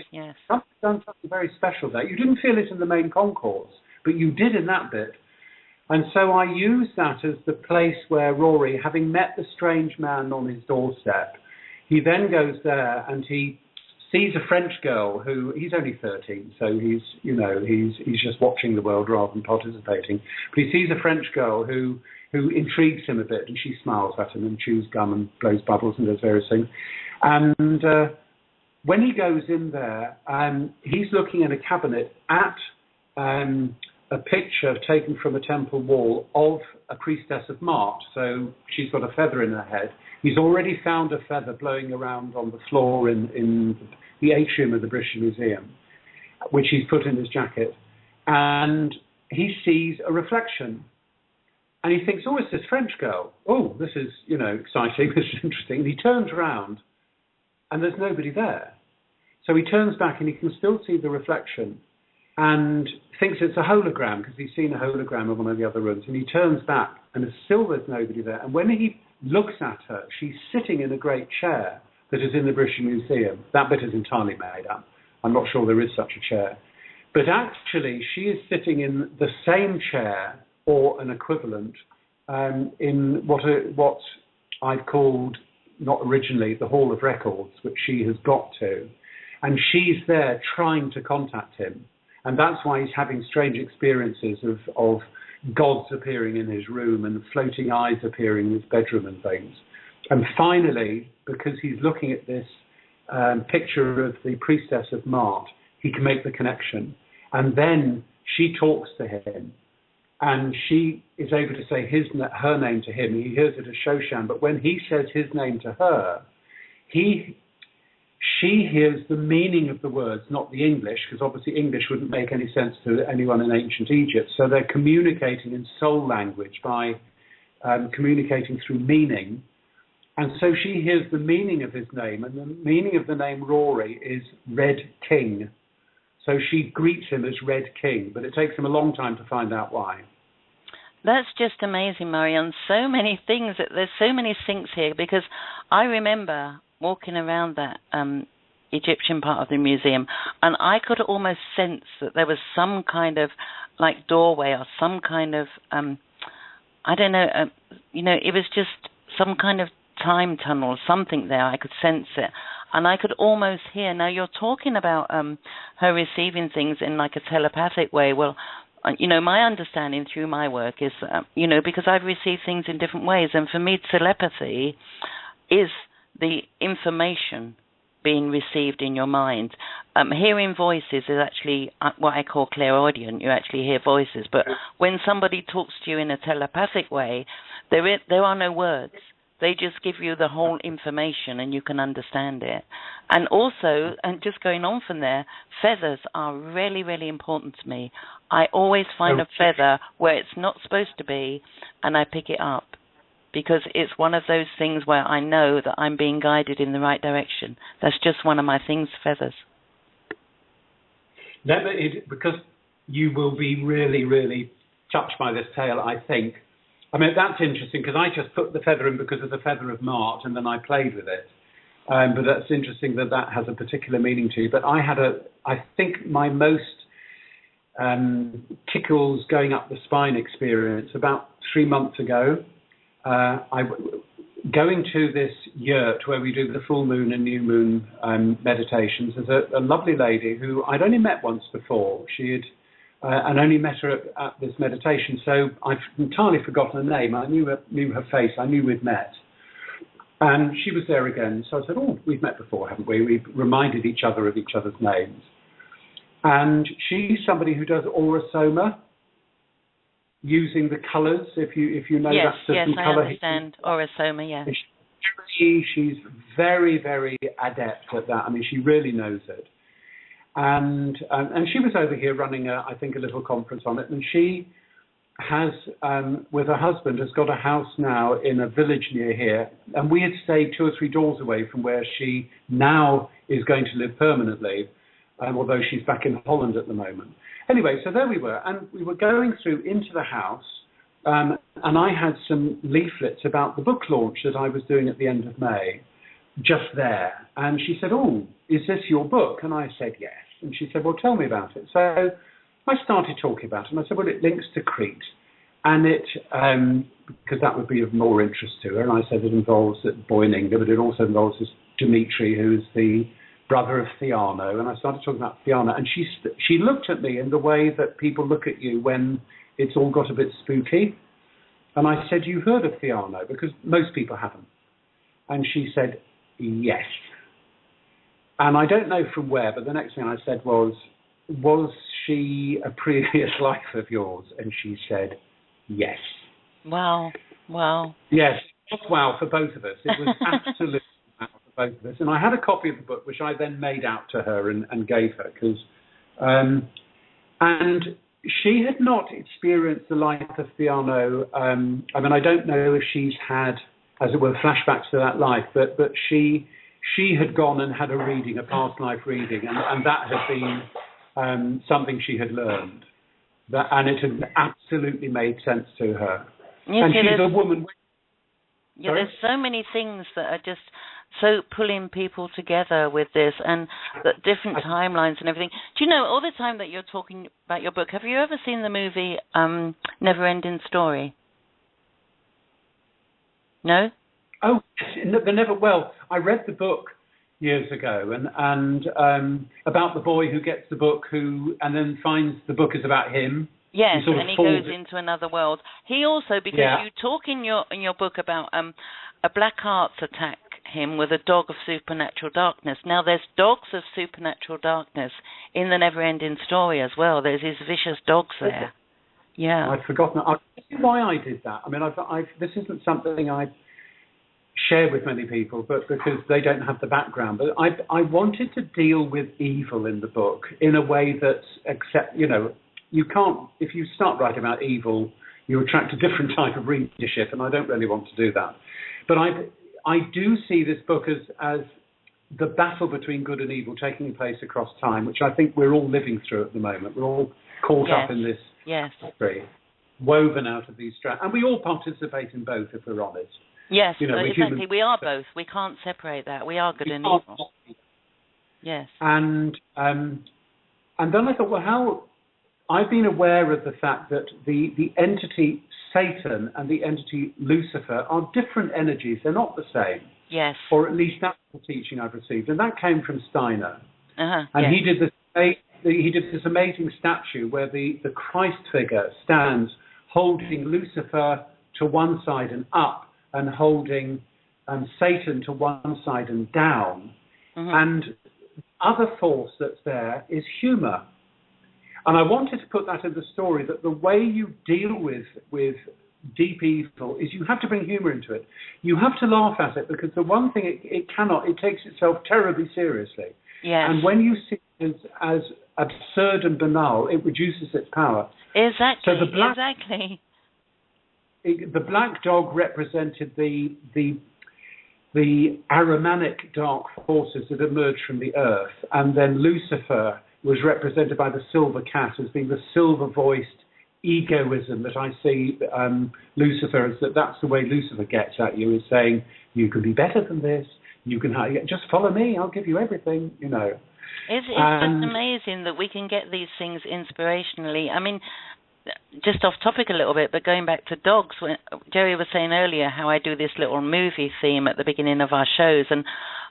Someone done something very special there. You didn't feel it in the main concourse, but you did in that bit. And so I used that as the place where Rhory, having met the strange man on his doorstep, he then goes there and he sees a French girl who, he's only 13, so he's just watching the world rather than participating. But he sees a French girl who intrigues him a bit, and she smiles at him and chews gum and blows bubbles and does various things. And when he goes in there, he's looking in a cabinet at a picture taken from a temple wall of a priestess of Mart. So she's got a feather in her head. He's already found a feather blowing around on the floor in the atrium of the British Museum, which he's put in his jacket. And he sees a reflection. And he thinks, oh, it's this French girl. Oh, this is, exciting. This is interesting. And he turns around and there's nobody there. So he turns back and he can still see the reflection and thinks it's a hologram because he's seen a hologram of one of the other rooms. And he turns back and still there's nobody there. And when he looks at her, she's sitting in a great chair that is in the British Museum. That bit is entirely made up. I'm not sure there is such a chair. But actually, she is sitting in the same chair or an equivalent in what I've called, not originally, the Hall of Records, which she has got to. And she's there trying to contact him. And that's why he's having strange experiences of gods appearing in his room and floating eyes appearing in his bedroom and things. And finally, because he's looking at this picture of the priestess of Mart, he can make the connection. And then she talks to him, and she is able to say her name to him. He hears it as Shoshan, but when he says his name to her, she hears the meaning of the words, not the English, because obviously English wouldn't make any sense to anyone in ancient Egypt. So they're communicating in soul language by communicating through meaning. And so she hears the meaning of his name, and the meaning of the name Rhory is Red King. So she greets him as Red King, but it takes him a long time to find out why. That's just amazing, Marion. So many things. There's so many syncs here, because I remember walking around that Egyptian part of the museum, and I could almost sense that there was some kind of like doorway or some kind of, I don't know, it was just some kind of time tunnel, something there. I could sense it. And I could almost hear. Now, you're talking about her receiving things in like a telepathic way. Well, my understanding through my work is, because I've received things in different ways. And for me, telepathy is the information being received in your mind. Hearing voices is actually what I call clairaudient. You actually hear voices. But when somebody talks to you in a telepathic way, there are no words. They just give you the whole information and you can understand it. And also, and just going on from there, feathers are really, really important to me. I always find a feather where it's not supposed to be and I pick it up, because it's one of those things where I know that I'm being guided in the right direction. That's just one of my things, feathers. Because you will be really, really touched by this tale, I think. I mean, that's interesting, because I just put the feather in because of the feather of Mart, and then I played with it. But that's interesting that has a particular meaning to you. But I think my most tickles going up the spine experience about 3 months ago. Going to this yurt where we do the full moon and new moon meditations. There's a lovely lady who I'd only met once before. She had and only met her at this meditation. So I've entirely forgotten her name. I knew her face. I knew we'd met. And she was there again. So I said, oh, we've met before, haven't we? We've reminded each other of each other's names. And she's somebody who does aura soma, using the colours, if you know that certain colour. Yes, I understand. Aura soma, yeah. She's very, very adept at that. I mean, she really knows it. And she was over here running, I think, a little conference on it. And she has, with her husband, has got a house now in a village near here, and we had stayed 2 or 3 doors away from where she now is going to live permanently, although she's back in Holland at the moment. Anyway, so there we were, and we were going through into the house, and I had some leaflets about the book launch that I was doing at the end of May, just there. And she said, "Oh, is this your book?" And I said, "Yes." And she said, "Well, tell me about it." So I started talking about it, and I said, "Well, it links to Crete." And it, because that would be of more interest to her, and I said it involves a boy in England, but it also involves this Dimitri, who's the brother of Theano. And I started talking about Theano, and she looked at me in the way that people look at you when it's all got a bit spooky. And I said, "You've heard of Theano?" Because most people haven't. And she said, "Yes." And I don't know from where, but the next thing I said was she a previous life of yours? And she said, "Yes." Wow. Wow. Yes, it was wow for both of us. It was absolutely wow for both of us. And I had a copy of the book, which I then made out to her and gave her, because, and she had not experienced the life of Theano. I mean, I don't know if she's had, as it were, flashbacks to that life, but she had gone and had a reading, a past life reading, and that had been something she had learned, and it had absolutely made sense to her. Yes, and she's a woman. Yeah, there's so many things that are just so pulling people together with this, and the different timelines and everything. Do you know, all the time that you're talking about your book, have you ever seen the movie Never Ending Story? No? Oh, the Never. Well, I read the book years ago, and about the boy who gets the book, and then finds the book is about him. Yes, and he goes into another world. He also, because you talk in your book about a black arts attack him with a dog of supernatural darkness. Now, there's dogs of supernatural darkness in the Never Ending Story as well. There's these vicious dogs there. Yeah, I'd forgotten. I see why I did that. I mean, this isn't something I share with many people, but because they don't have the background. But I wanted to deal with evil in the book in a way that's you can't, if you start writing about evil, you attract a different type of readership, and I don't really want to do that. But I do see this book as the battle between good and evil taking place across time, which I think we're all living through at the moment. We're all caught up in this history, woven out of these strands, and we all participate in both, if we're honest. Yes, exactly. We are both. We can't separate that. We are good and evil. Yes. And then I thought, well, how... I've been aware of the fact that the entity Satan and the entity Lucifer are different energies. They're not the same. Yes. Or at least that's the teaching I've received. And that came from Steiner. And he did this amazing statue where the Christ figure stands holding Lucifer to one side and up, and holding Satan to one side and down. And the other force that's there is humour. And I wanted to put that in the story, that the way you deal with deep evil is you have to bring humour into it. You have to laugh at it, because the one thing it takes itself terribly seriously. Yes. And when you see it as absurd and banal, it reduces its power. Exactly. So the black dog represented the Ahrimanic dark forces that emerged from the earth, and then Lucifer was represented by the silver cat as being the silver-voiced egoism that I see Lucifer as. That's the way Lucifer gets at you, is saying, you can be better than this, you can just follow me, I'll give you everything, you know. It's just amazing that we can get these things inspirationally. I mean, just off topic a little bit, but going back to dogs, when Jerry was saying earlier how I do this little movie theme at the beginning of our shows, and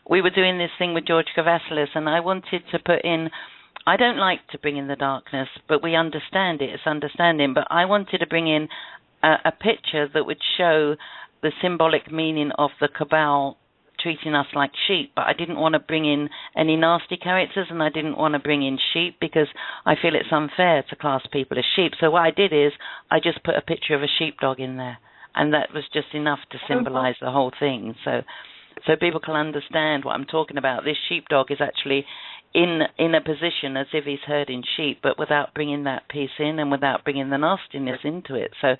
we were doing this thing with George Kavasilis, and I wanted to put in, I don't like to bring in the darkness, but we understand it, it's understanding, but I wanted to bring in a picture that would show the symbolic meaning of the cabal treating us like sheep, but I didn't want to bring in any nasty characters, and I didn't want to bring in sheep because I feel it's unfair to class people as sheep. So what I did is I just put a picture of a sheepdog in there, and that was just enough to symbolize the whole thing. So people can understand what I'm talking about. This sheepdog is actually in a position as if he's herding sheep, but without bringing that peace in and without bringing the nastiness into it. So,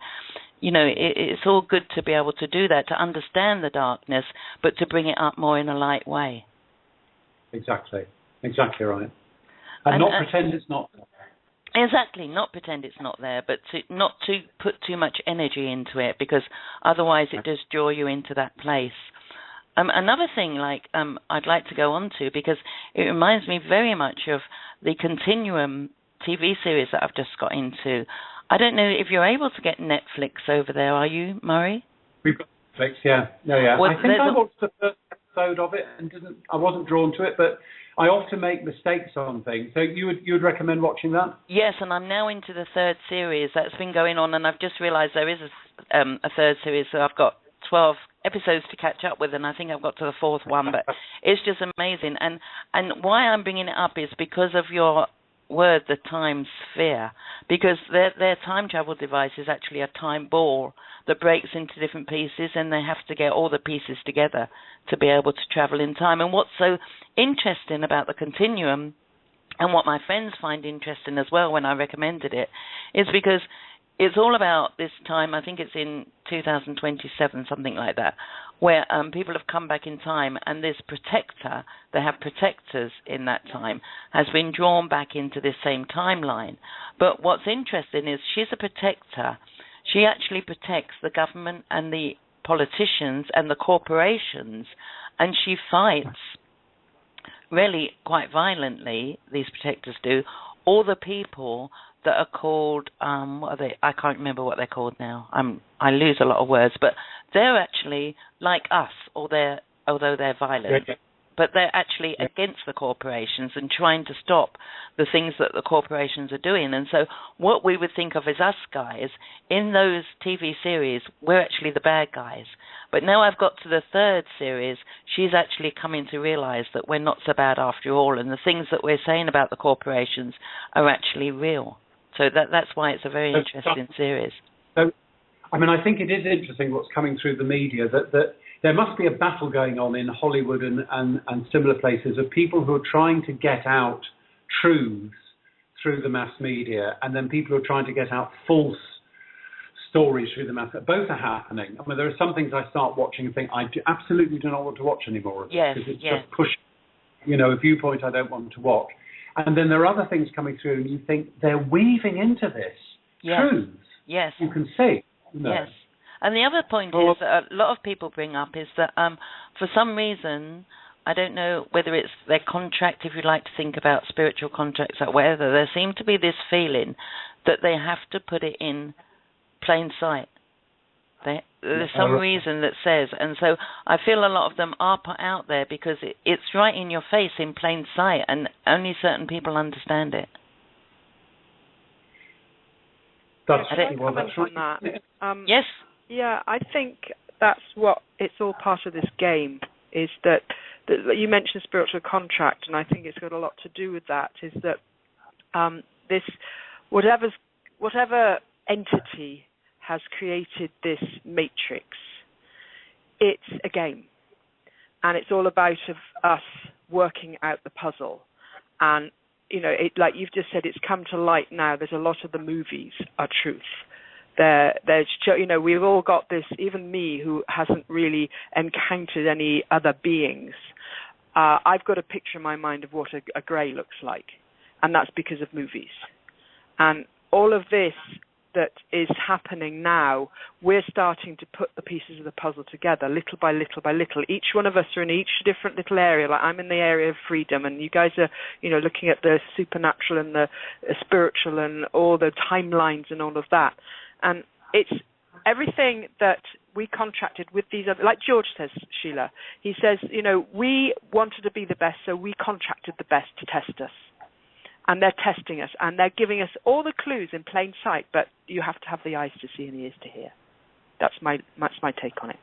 it's all good to be able to do that, to understand the darkness, but to bring it up more in a light way. Exactly right. And not pretend it's not there. Exactly, not pretend it's not there, but not to put too much energy into it, because otherwise it does draw you into that place. Another thing I'd like to go on to, because it reminds me very much of the Continuum TV series that I've just got into. I don't know if you're able to get Netflix over there, are you, Murray? We've got Netflix, yeah. Yeah. Well, I think I watched the first episode of it and I wasn't drawn to it, but I often make mistakes on things. So you would recommend watching that? Yes, and I'm now into the third series that's been going on, and I've just realised there is a third series, so I've got 12 episodes to catch up with, and I think I've got to the fourth one, but it's just amazing. And why I'm bringing it up is because of your word, the time sphere, because their time travel device is actually a time ball that breaks into different pieces, and they have to get all the pieces together to be able to travel in time. And what's so interesting about the Continuum, and what my friends find interesting as well when I recommended it, is because it's all about this time, I think it's in 2027, something like that, where people have come back in time, and this protector, they have protectors in that time, has been drawn back into this same timeline. But what's interesting is she's a protector. She actually protects the government and the politicians and the corporations, and she fights really quite violently, these protectors do, all the people that are called, what are they? I can't remember what they're called now. I lose a lot of words, but they're actually like us, although they're violent. Yeah. But they're actually against the corporations and trying to stop the things that the corporations are doing. And so what we would think of as us guys, in those TV series, we're actually the bad guys. But now I've got to the third series, she's actually coming to realise that we're not so bad after all, and the things that we're saying about the corporations are actually real. So that's why it's a very interesting series. So, I think it is interesting what's coming through the media, that there must be a battle going on in Hollywood and similar places of people who are trying to get out truths through the mass media, and then people who are trying to get out false stories through the mass media. Both are happening. There are some things I start watching and think, absolutely do not want to watch anymore. Yes, because it's just pushing, a viewpoint I don't want to watch. And then there are other things coming through, and you think they're weaving into this truths. Yes. You can see. Yes. And the other point is that a lot of people bring up is that for some reason, I don't know whether it's their contract, if you'd like to think about spiritual contracts, or whether there seems to be this feeling that they have to put it in plain sight. There's some reason that says, and so I feel a lot of them are put out there because it's right in your face in plain sight, and only certain people understand it. That's right. Yes. Yeah, I think that's what it's all part of this game. Is that you mentioned spiritual contract, and I think it's got a lot to do with that. Is that this whatever entity has created this matrix, it's a game, and it's all about us working out the puzzle. And like you've just said, it's come to light now. There's a lot of the movies are truth. We've all got this. Even me, who hasn't really encountered any other beings, I've got a picture in my mind of what a grey looks like, and that's because of movies. And all of this that is happening now, we're starting to put the pieces of the puzzle together, little by little by little. Each one of us are in each different little area. Like I'm in the area of freedom, and you guys are, looking at the supernatural and the spiritual and all the timelines and all of that. And it's everything that we contracted with these other, like George says, Sheila, he says, we wanted to be the best, so we contracted the best to test us. And they're testing us, and they're giving us all the clues in plain sight, but you have to have the eyes to see and the ears to hear. That's my take on it.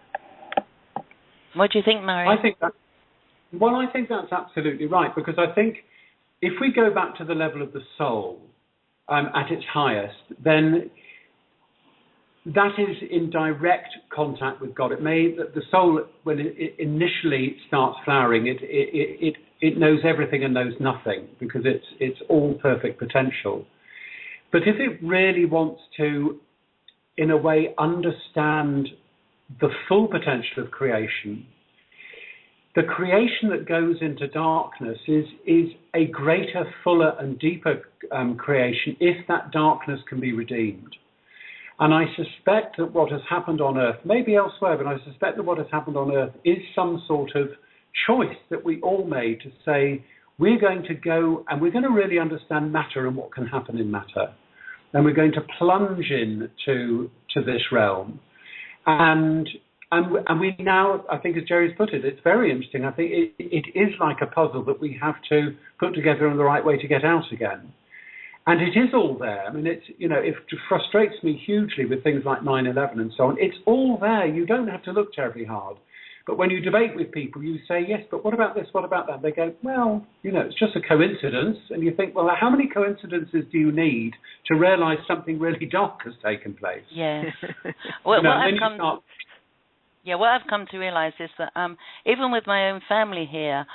What do you think, Mary? I think that's absolutely right, because I think if we go back to the level of the soul at its highest, then that is in direct contact with God. It may the soul, when it initially starts flowering, it knows everything and knows nothing, because it's all perfect potential. But if it really wants to, in a way, understand the full potential of creation, the creation that goes into darkness is a greater, fuller and deeper creation if that darkness can be redeemed. And I suspect that what has happened on Earth, maybe elsewhere, but I suspect that what has happened on Earth is some sort of choice that we all made to say, we're going to go and we're going to really understand matter and what can happen in matter. And we're going to plunge into this realm. And we now, I think, as Jerry's put it, it's very interesting. I think it is like a puzzle that we have to put together in the right way to get out again. And it is all there. I mean, it frustrates me hugely with things like 9/11 and so on. It's all there. You don't have to look terribly hard. But when you debate with people, you say, yes, but what about this? What about that? They go, well, it's just a coincidence. And you think, well, how many coincidences do you need to realise something really dark has taken place? Yes. What I've come to realise is that even with my own family here,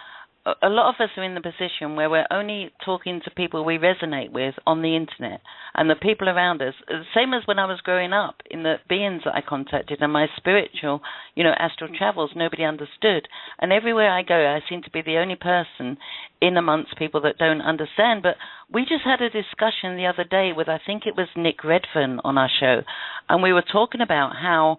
a lot of us are in the position where we're only talking to people we resonate with on the internet, and the people around us, same as when I was growing up, in the beings that I contacted and my spiritual, astral travels, nobody understood. And everywhere I go, I seem to be the only person in amongst people that don't understand. But we just had a discussion the other day with, I think it was Nick Redfern on our show, and we were talking about how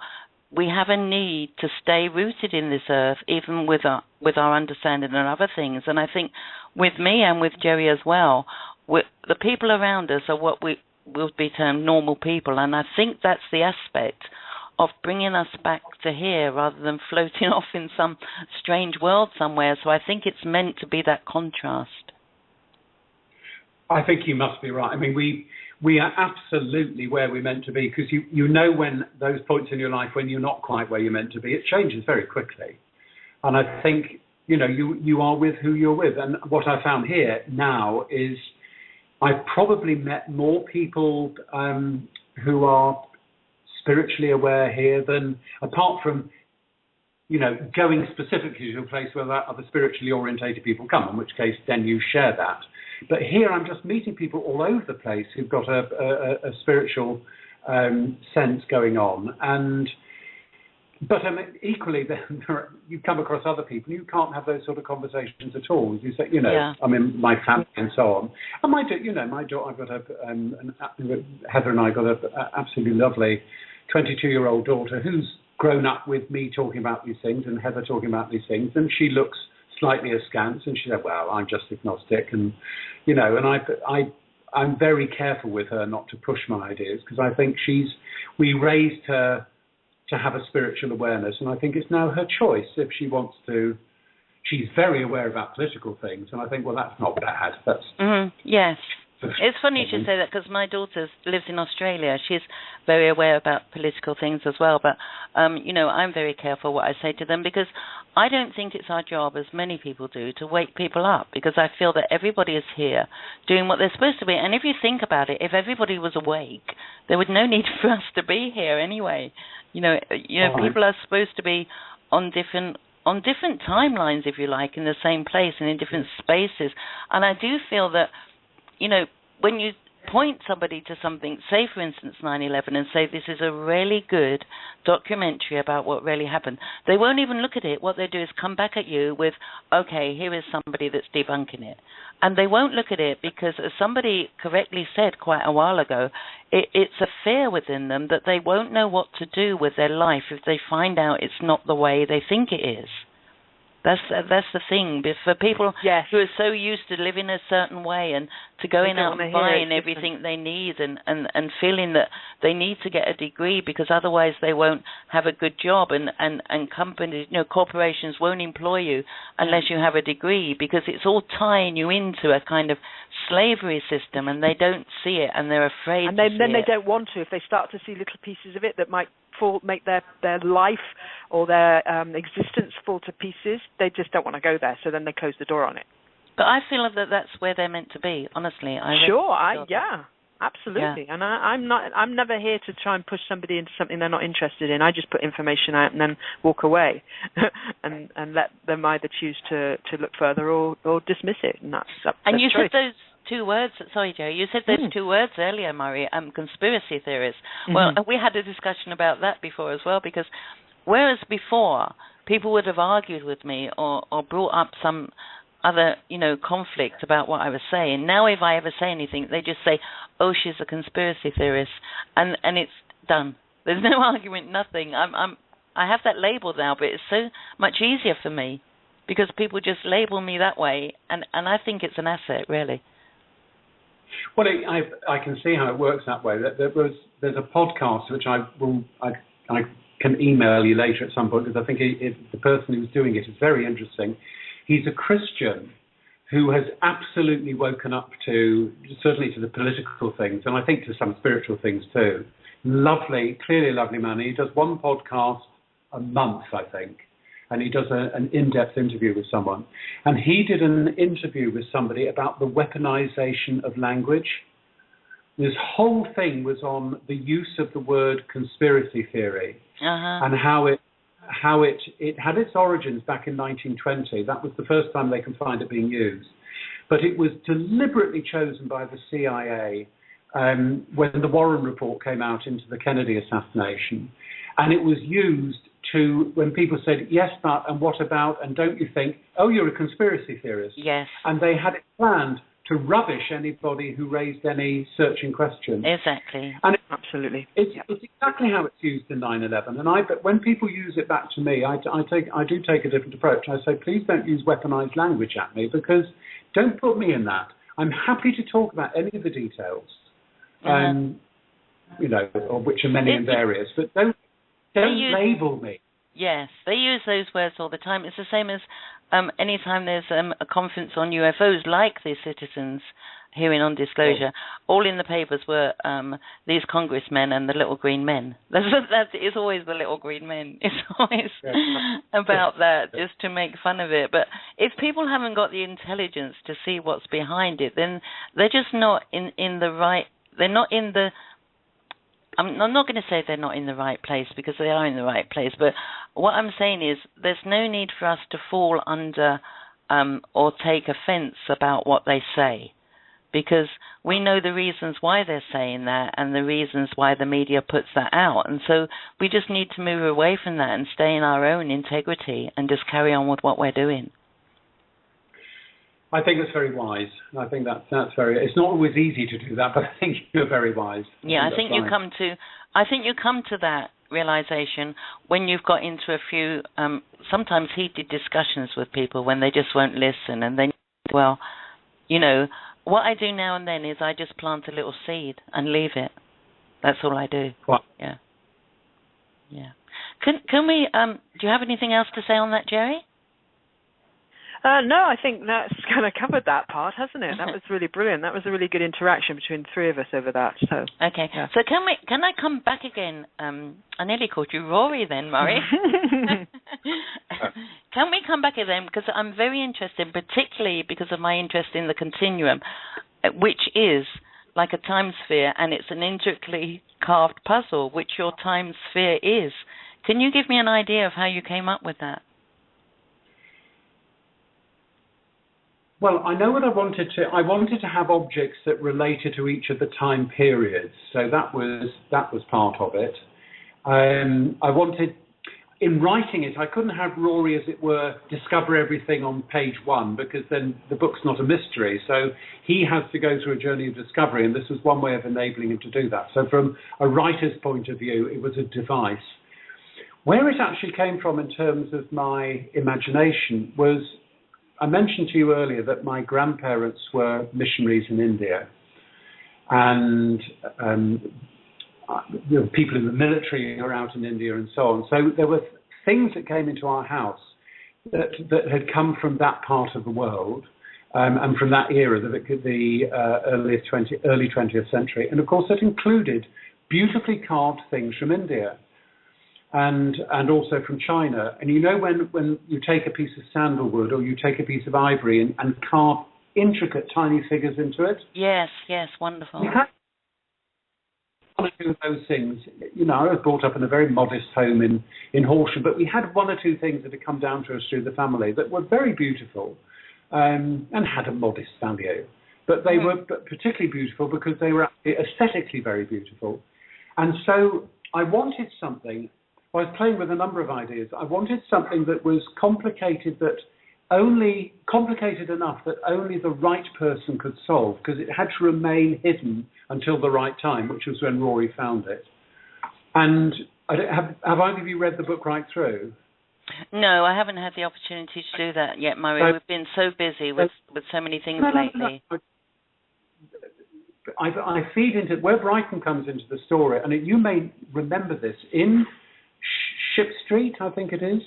we have a need to stay rooted in this earth, even with our understanding and other things. And I think with me and with Jerry as well, the people around us are what we will be termed normal people. And I think that's the aspect of bringing us back to here rather than floating off in some strange world somewhere. So I think it's meant to be that contrast. I think you must be right. I mean, we are absolutely where we're meant to be, because you know when those points in your life when you're not quite where you're meant to be, it changes very quickly. And I think, you are with who you're with. And what I found here now is I've probably met more people who are spiritually aware here than, apart from, going specifically to a place where other spiritually orientated people come, in which case then you share that. But here I'm just meeting people all over the place who've got a spiritual sense going on. But equally, you come across other people, you can't have those sort of conversations at all. You say, I mean, my family and so on. And my daughter, I've got Heather and I got a absolutely lovely 22-year-old daughter who's grown up with me talking about these things and Heather talking about these things, and she looks slightly askance, and she said, well, I'm just agnostic, and I'm very careful with her not to push my ideas, because I think we raised her to have a spiritual awareness, and I think it's now her choice if she wants to. She's very aware about political things, and I think, well, that's not bad. That's yes. It's funny you should say that, because my daughter lives in Australia. She's very aware about political things as well. But, I'm very careful what I say to them, because I don't think it's our job, as many people do, to wake people up, because I feel that everybody is here doing what they're supposed to be. And if you think about it, if everybody was awake, there would no need for us to be here anyway. People are supposed to be on different timelines, if you like, in the same place and in different spaces. And I do feel that, when you point somebody to something, say, for instance, 9/11, and say, this is a really good documentary about what really happened, they won't even look at it. What they do is come back at you with, okay, here is somebody that's debunking it. And they won't look at it because, as somebody correctly said quite a while ago, it's a fear within them that they won't know what to do with their life if they find out it's not the way they think it is. That's the thing. For people who are so used to living a certain way and to going out and buying everything they need and feeling that they need to get a degree because otherwise they won't have a good job, and companies, corporations won't employ you unless you have a degree, because it's all tying you into a kind of slavery system, and they don't see it, and they're afraid to see it. And then they don't want to. If they start to see little pieces of it that might make their life or their existence fall to pieces, they just don't want to go there, so then they close the door on it. But I feel that that's where they're meant to be, honestly. Absolutely. Yeah. And I'm never here to try and push somebody into something they're not interested in. I just put information out and then walk away and let them either choose to look further or dismiss it. And that's you said those two words, sorry Joe, you said those two words earlier, Murray, conspiracy theorists. Well, we had a discussion about that before as well, because whereas before people would have argued with me or brought up some other, conflict about what I was saying. Now if I ever say anything, they just say, oh, she's a conspiracy theorist, and it's done. There's no argument, nothing. I have that label now, but it's so much easier for me because people just label me that way, and I think it's an asset, really. Well, I can see how it works that way. There's a podcast which I can email you later at some point, because I think the person who's doing it is very interesting. He's a Christian who has absolutely woken up certainly to the political things, and I think to some spiritual things too. Clearly lovely man. He does one podcast a month, I think, and he does an in-depth interview with someone. And he did an interview with somebody about the weaponization of language. This whole thing was on the use of the word conspiracy theory and how it had its origins back in 1920. That was the first time they can find it being used. But it was deliberately chosen by the CIA when the Warren report came out into the Kennedy assassination. And it was used when people said, yes, but, and what about, and don't you think, oh, you're a conspiracy theorist. Yes. And they had it planned to rubbish anybody who raised any searching questions. Exactly. And absolutely. It's exactly how it's used in 9/11. But when people use it back to me, I do take a different approach. I say, please don't use weaponized language at me, because don't put me in that. I'm happy to talk about any of the details, of which are many and various, but don't label me. Yes, they use those words all the time. It's the same as anytime there's a conference on UFOs, like the Citizens Hearing on Disclosure, all in the papers were these congressmen and the little green men. It's always the little green men. It's always about that, just to make fun of it. But if people haven't got the intelligence to see what's behind it, then they're just not in the right. They're not in the. I'm not going to say they're not in the right place, because they are in the right place. But what I'm saying is there's no need for us to fall under or take offence about what they say, because we know the reasons why they're saying that and the reasons why the media puts that out. And so we just need to move away from that and stay in our own integrity and just carry on with what we're doing. I think that's very wise. I think that's very. It's not always easy to do that, but I think you're very wise. I think you come to that realization when you've got into a few sometimes heated discussions with people, when they just won't listen, and then, well, what I do now and then is I just plant a little seed and leave it. That's all I do. What? Yeah. Can we? Do you have anything else to say on that, Jerry? No, I think that's kind of covered that part, hasn't it? That was really brilliant. That was a really good interaction between the three of us over that. So okay. Yeah. So can I come back again? I nearly called you Rhory then, Murray. Can we come back again? Because I'm very interested, particularly because of my interest in the continuum, which is like a time sphere, and it's an intricately carved puzzle, which your time sphere is. Can you give me an idea of how you came up with that? Well, I know what I wanted to. I wanted to have objects that related to each of the time periods, so that was part of it. I wanted, in writing it, I couldn't have Rhory, as it were, discover everything on page 1, because then the book's not a mystery. So he has to go through a journey of discovery, and this was one way of enabling him to do that. So from a writer's point of view, it was a device. Where it actually came from in terms of my imagination was, I mentioned to you earlier that my grandparents were missionaries in India, and people in the military are out in India and so on. So there were things that came into our house that had come from that part of the world, and from that era, the early 20th century. And of course, that included beautifully carved things from India. And also from China. And when you take a piece of sandalwood or you take a piece of ivory and carve intricate tiny figures into it? Yes, wonderful. one or two of those things. You know, I was brought up in a very modest home in Horsham, but we had one or two things that had come down to us through the family that were very beautiful, and had a modest value. But they were particularly beautiful because they were aesthetically very beautiful. And so I wanted something. I was playing with a number of ideas. I wanted something that was complicated enough that only the right person could solve, because it had to remain hidden until the right time, which was when Rhory found it. And have either of you read the book right through? No, I haven't had the opportunity to do that yet, Murray. We've been so busy with so many things lately. No. I feed into where Brighton comes into the story, and you may remember this in Ship Street, I think it is.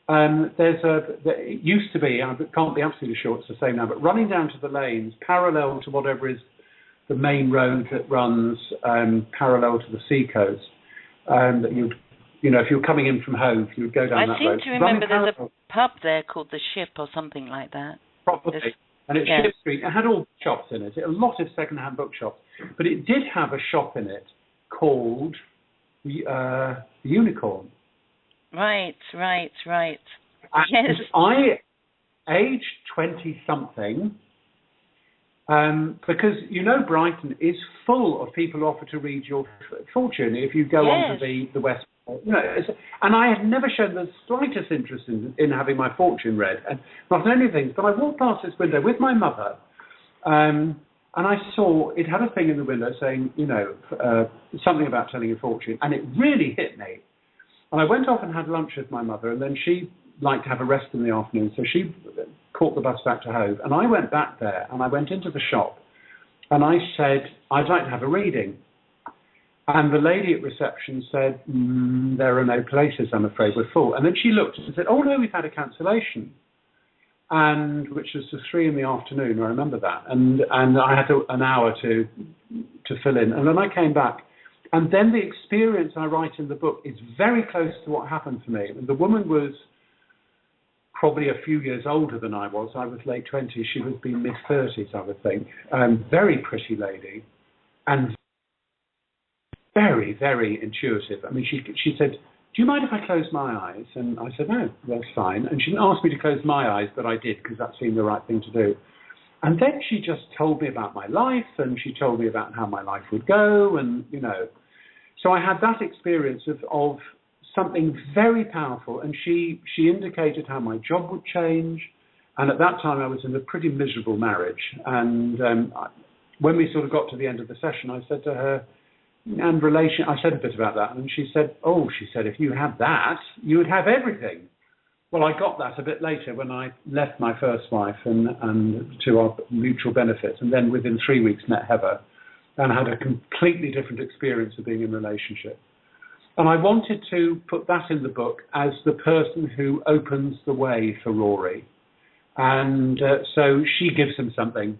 It used to be, I can't be absolutely sure it's the same now, but running down to the lanes, parallel to whatever is the main road that runs parallel to the seacoast, that if you're coming in from Hove, you would go down that road. I seem to remember there's a pub there called The Ship or something like that. Probably. And it's Ship Street. It had all shops in it, a lot of second-hand bookshops, but it did have a shop in it called the Unicorn. Right. Yes. I, aged 20-something, because Brighton is full of people who offer to read your fortune if you go onto the West. And I had never shown the slightest interest in having my fortune read, and not only things, but I walked past this window with my mother, and I saw it had a thing in the window saying, something about telling your fortune, and it really hit me. And I went off and had lunch with my mother, and then she liked to have a rest in the afternoon, so she caught the bus back to Hove, and I went back there, and I went into the shop, and I said, I'd like to have a reading. And the lady at reception said, there are no places, I'm afraid, we're full. And then she looked and said, oh no, we've had a cancellation. And which was to 3 p.m, I remember that. And I had an hour to fill in. And then I came back. And then the experience I write in the book is very close to what happened to me. The woman was probably a few years older than I was. I was late 20s. She would be mid-30s, I would think. Very pretty lady. And very, very intuitive. I mean, she said, do you mind if I close my eyes? And I said, no, that's fine. And she didn't ask me to close my eyes, but I did, because that seemed the right thing to do. And then she just told me about my life, and she told me about how my life would go, and, So I had that experience of something very powerful, and she indicated how my job would change. And at that time, I was in a pretty miserable marriage. And when we sort of got to the end of the session, I said to her, I said a bit about that, and she said, if you had that, you would have everything. Well, I got that a bit later when I left my first wife and to our mutual benefit, and then within 3 weeks met Heather and had a completely different experience of being in a relationship. And I wanted to put that in the book as the person who opens the way for Rhory. And so she gives him something,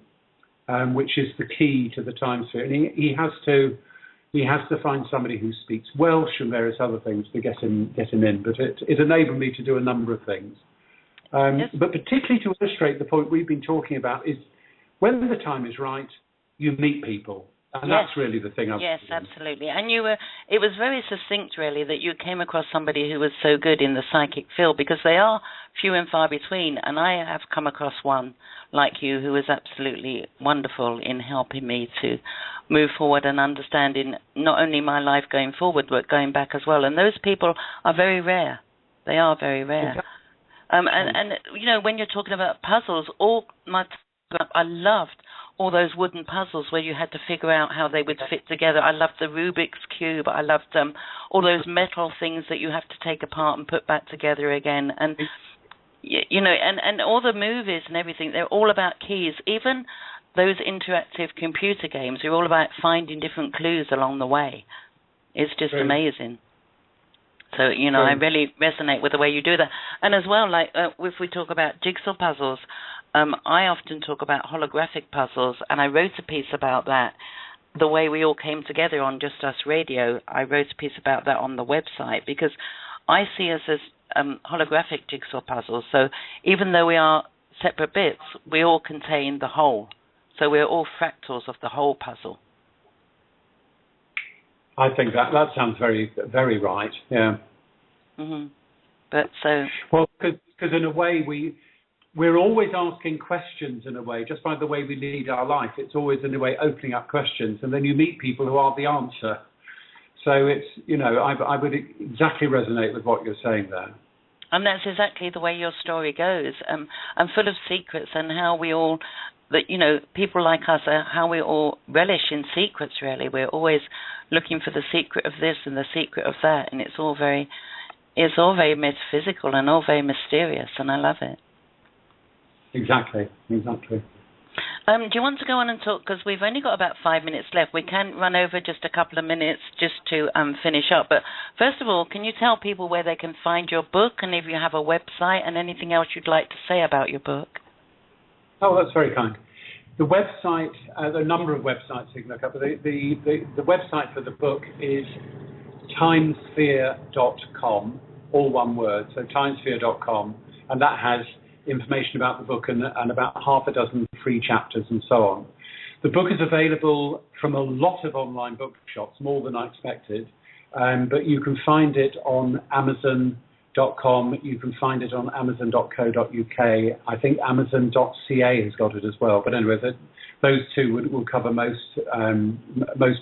which is the key to the time sphere. And he has to find somebody who speaks Welsh and various other things to get him in. But it enabled me to do a number of things. But particularly to illustrate the point we've been talking about is when the time is right, you meet people. And that's really the thing. Yes, absolutely. And it was very succinct, really, that you came across somebody who was so good in the psychic field, because they are few and far between. And I have come across one like you who is absolutely wonderful in helping me to move forward and understanding not only my life going forward, but going back as well. And those people are very rare. They are very rare. And when you're talking about puzzles, I loved all those wooden puzzles where you had to figure out how they would fit together. I loved the Rubik's Cube. I loved all those metal things that you have to take apart and put back together again. And, and all the movies and everything, they're all about keys. Even those interactive computer games are all about finding different clues along the way. It's just amazing. So, I really resonate with the way you do that. And as well, like if we talk about jigsaw puzzles, I often talk about holographic puzzles, and I wrote a piece about that, the way we all came together on Just Us Radio. I wrote a piece about that on the website, because I see us as holographic jigsaw puzzles. So even though we are separate bits, we all contain the whole. So we're all fractals of the whole puzzle. I think that sounds very, very right. Yeah. Mm-hmm. But so well, because in a way we're always asking questions in a way, just by the way we lead our life. It's always in a way opening up questions, and then you meet people who are the answer. So it's, I would exactly resonate with what you're saying there. And that's exactly the way your story goes. And full of secrets, and how we all, people like us, how we all relish in secrets, really. We're always looking for the secret of this and the secret of that, and it's all very metaphysical and all very mysterious, and I love it. Exactly. Do you want to go on and talk, because we've only got about 5 minutes left. We can run over just a couple of minutes just to finish up. But first of all, can you tell people where they can find your book, and if you have a website, and anything else you'd like to say about your book? Oh, that's very kind. The website, there are a number of websites you can look up. But the website for the book is timesphere.com, all one word, so timesphere.com, and that has information about the book and about half a dozen free chapters and so on. The book is available from a lot of online bookshops, more than I expected, but you can find it on Amazon.com, you can find it on Amazon.co.uk, I think Amazon.ca has got it as well, but anyway, those two will cover most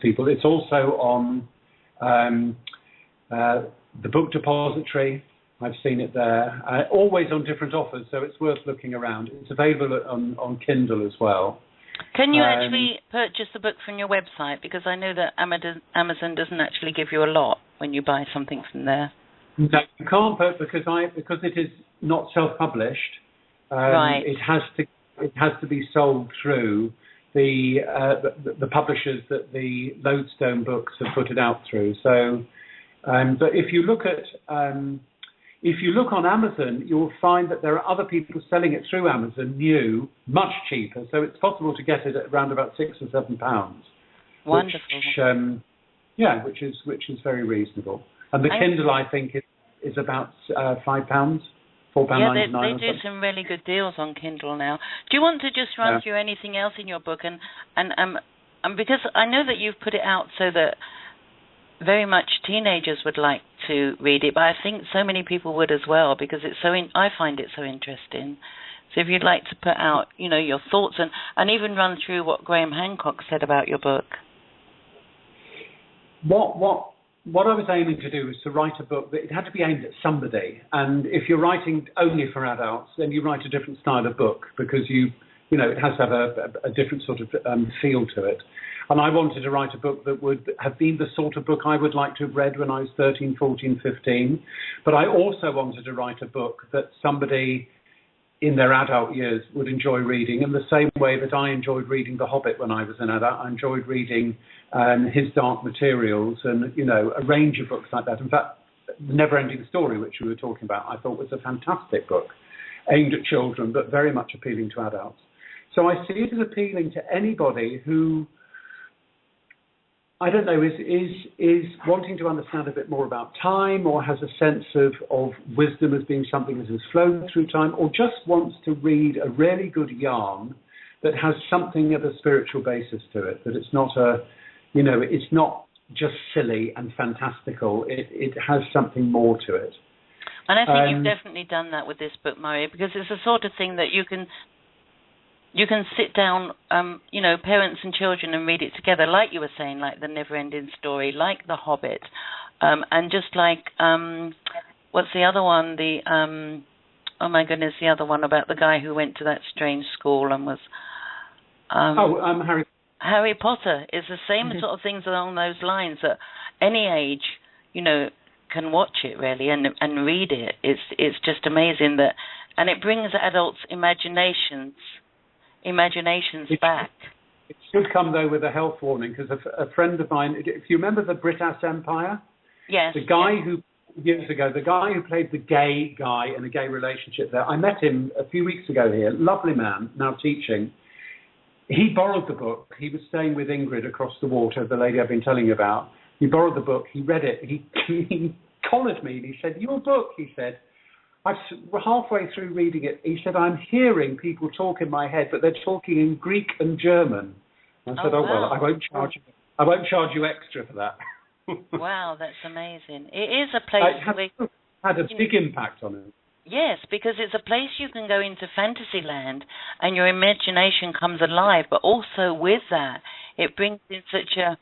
people. It's also on the Book Depository. I've seen it there, always on different offers, so it's worth looking around. It's available on Kindle as well. Can you actually purchase the book from your website? Because I know that Amazon doesn't actually give you a lot when you buy something from there. No, you can't because it is not self-published. Right. It has to be sold through the publishers that the Lodestone Books have put it out through. So, but if you look on Amazon, you'll find that there are other people selling it through Amazon, new, much cheaper. So it's possible to get it at around about £6 or £7. Wonderful. Which is very reasonable. And the Kindle, I think, is about £5, £4.99. Yeah, they do some really good deals on Kindle now. Do you want to just run through anything else in your book? And because I know that you've put it out so that very much teenagers would like to read it, but I think so many people would as well, because it's I find it so interesting. So if you'd like to put out, your thoughts and even run through what Graham Hancock said about your book. What I was aiming to do was to write a book that it had to be aimed at somebody. And if you're writing only for adults, then you write a different style of book, because it has to have a different sort of feel to it. And I wanted to write a book that would have been the sort of book I would like to have read when I was 13, 14, 15. But I also wanted to write a book that somebody in their adult years would enjoy reading, in the same way that I enjoyed reading The Hobbit when I was an adult. I enjoyed reading his Dark Materials and, a range of books like that. In fact, The Never-Ending Story, which we were talking about, I thought was a fantastic book, aimed at children, but very much appealing to adults. So I see it as appealing to anybody who, I don't know, is wanting to understand a bit more about time, or has a sense of wisdom as being something that has flown through time, or just wants to read a really good yarn that has something of a spiritual basis to it, that it's not it's not just silly and fantastical. It has something more to it. And I think you've definitely done that with this book, Murray, because it's the sort of thing that you can sit down, parents and children, and read it together, like you were saying, like The Never-Ending Story, like The Hobbit, and just like, what's the other one? The other one about the guy who went to that strange school and was... Harry Potter is the same sort of things along those lines, that any age, can watch it really and read it. It's just amazing that, and it brings adults' imaginations back. It should come, though, with a health warning, because a friend of mine, if you remember the British Empire? Yes. The guy who played the gay guy in a gay relationship there, I met him a few weeks ago here, lovely man, now teaching. He borrowed the book. He was staying with Ingrid across the water, the lady I've been telling you about. He borrowed the book, he read it, he collared me, and he said, "Your book," he said, "I'm halfway through reading it." He said, "I'm hearing people talk in my head, but they're talking in Greek and German." I said, "Oh, wow. Well, I won't charge you extra for that." Wow, that's amazing. It is a place had a big impact on it. Yes, because it's a place you can go into fantasy land and your imagination comes alive, but also with that, it brings in such a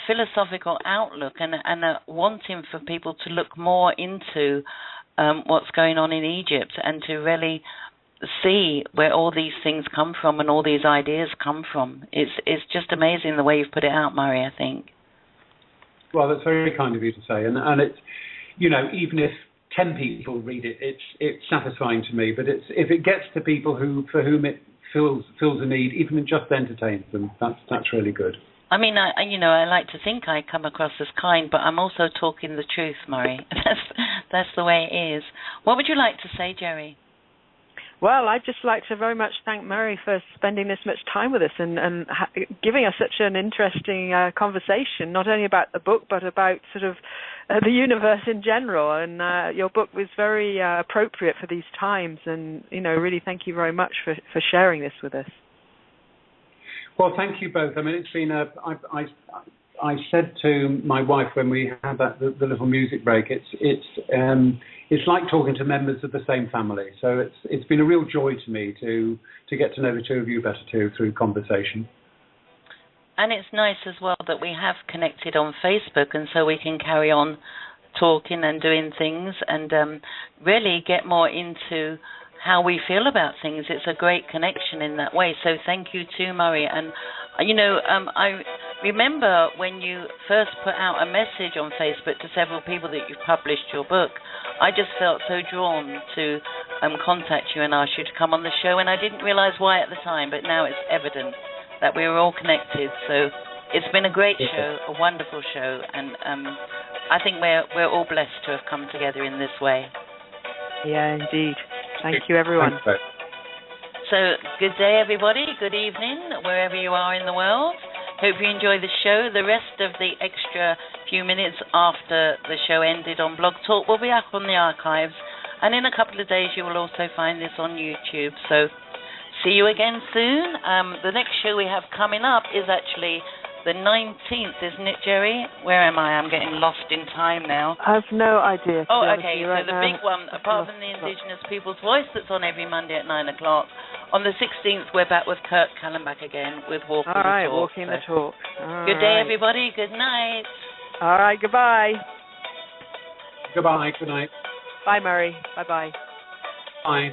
philosophical outlook and a wanting for people to look more into what's going on in Egypt and to really see where all these things come from and all these ideas come from. It's just amazing the way you've put it out, Murray, I think. Well, that's very kind of you to say, and it's, even if 10 people read it, it's satisfying to me. But if it gets to people for whom it fills a need, even if it just entertains them, that's really good. I mean, I like to think I come across as kind, but I'm also talking the truth, Murray. That's the way it is. What would you like to say, Jerry? Well, I'd just like to very much thank Murray for spending this much time with us and giving us such an interesting conversation, not only about the book, but about sort of the universe in general. And your book was very appropriate for these times. And, really thank you very much for sharing this with us. Well, thank you both. I mean, it's been I said to my wife when we had the little music break, it's like talking to members of the same family. So it's been a real joy to me to get to know the two of you better too through conversation. And it's nice as well that we have connected on Facebook, and so we can carry on talking and doing things and really get more into how we feel about things. It's a great connection in that way. So thank you too, Murray. And I remember when you first put out a message on Facebook to several people that you've published your book, I just felt so drawn to contact you and ask you to come on the show, and I didn't realise why at the time, but now it's evident that we were all connected. So it's been a great show, a wonderful show, and I think we're all blessed to have come together in this way. Yeah, indeed. Thank you, everyone. Thanks, so good day, everybody. Good evening, wherever you are in the world. Hope you enjoy the show. The rest of the extra few minutes after the show ended on Blog Talk will be up on the archives. And in a couple of days, you will also find this on YouTube. So see you again soon. The next show we have coming up is actually the 19th, isn't it, Jerry? Where am I? I'm getting lost in time now. I have no idea. Oh, okay. So the big one, apart from the Indigenous People's Voice, that's on every Monday at 9 o'clock. On the 16th, we're back with Kurt Kallenbach again with Walking the Talk. All right, Walking the Talk. Good day, everybody. Good night. All right, goodbye. Goodbye. Good night. Bye, Murray. Bye-bye. Bye.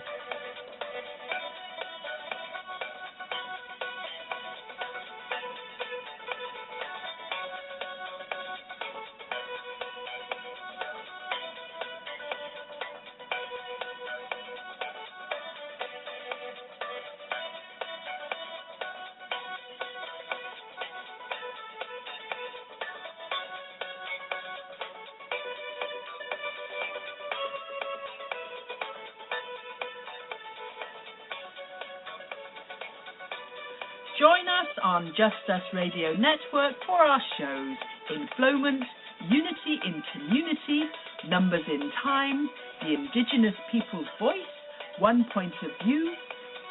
Join us on Just Us Radio Network for our shows Enflowment, Unity in Community, Numbers in Time, The Indigenous People's Voice, One Point of View,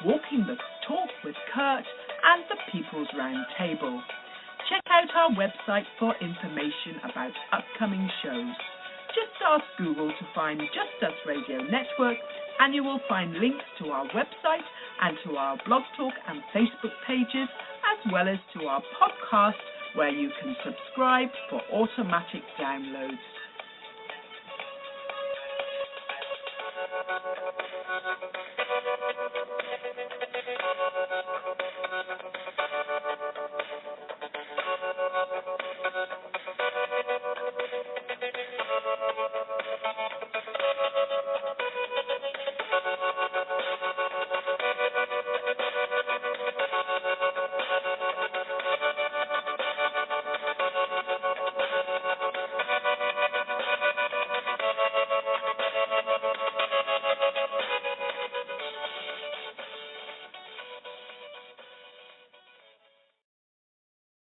Walking the Talk with Kurt, and the People's Round Table. Check out our website for information about upcoming shows. Just ask Google to find Just Us Radio Network, and you will find links to our website and to our Blog Talk and Facebook pages, as well as to our podcast, where you can subscribe for automatic downloads.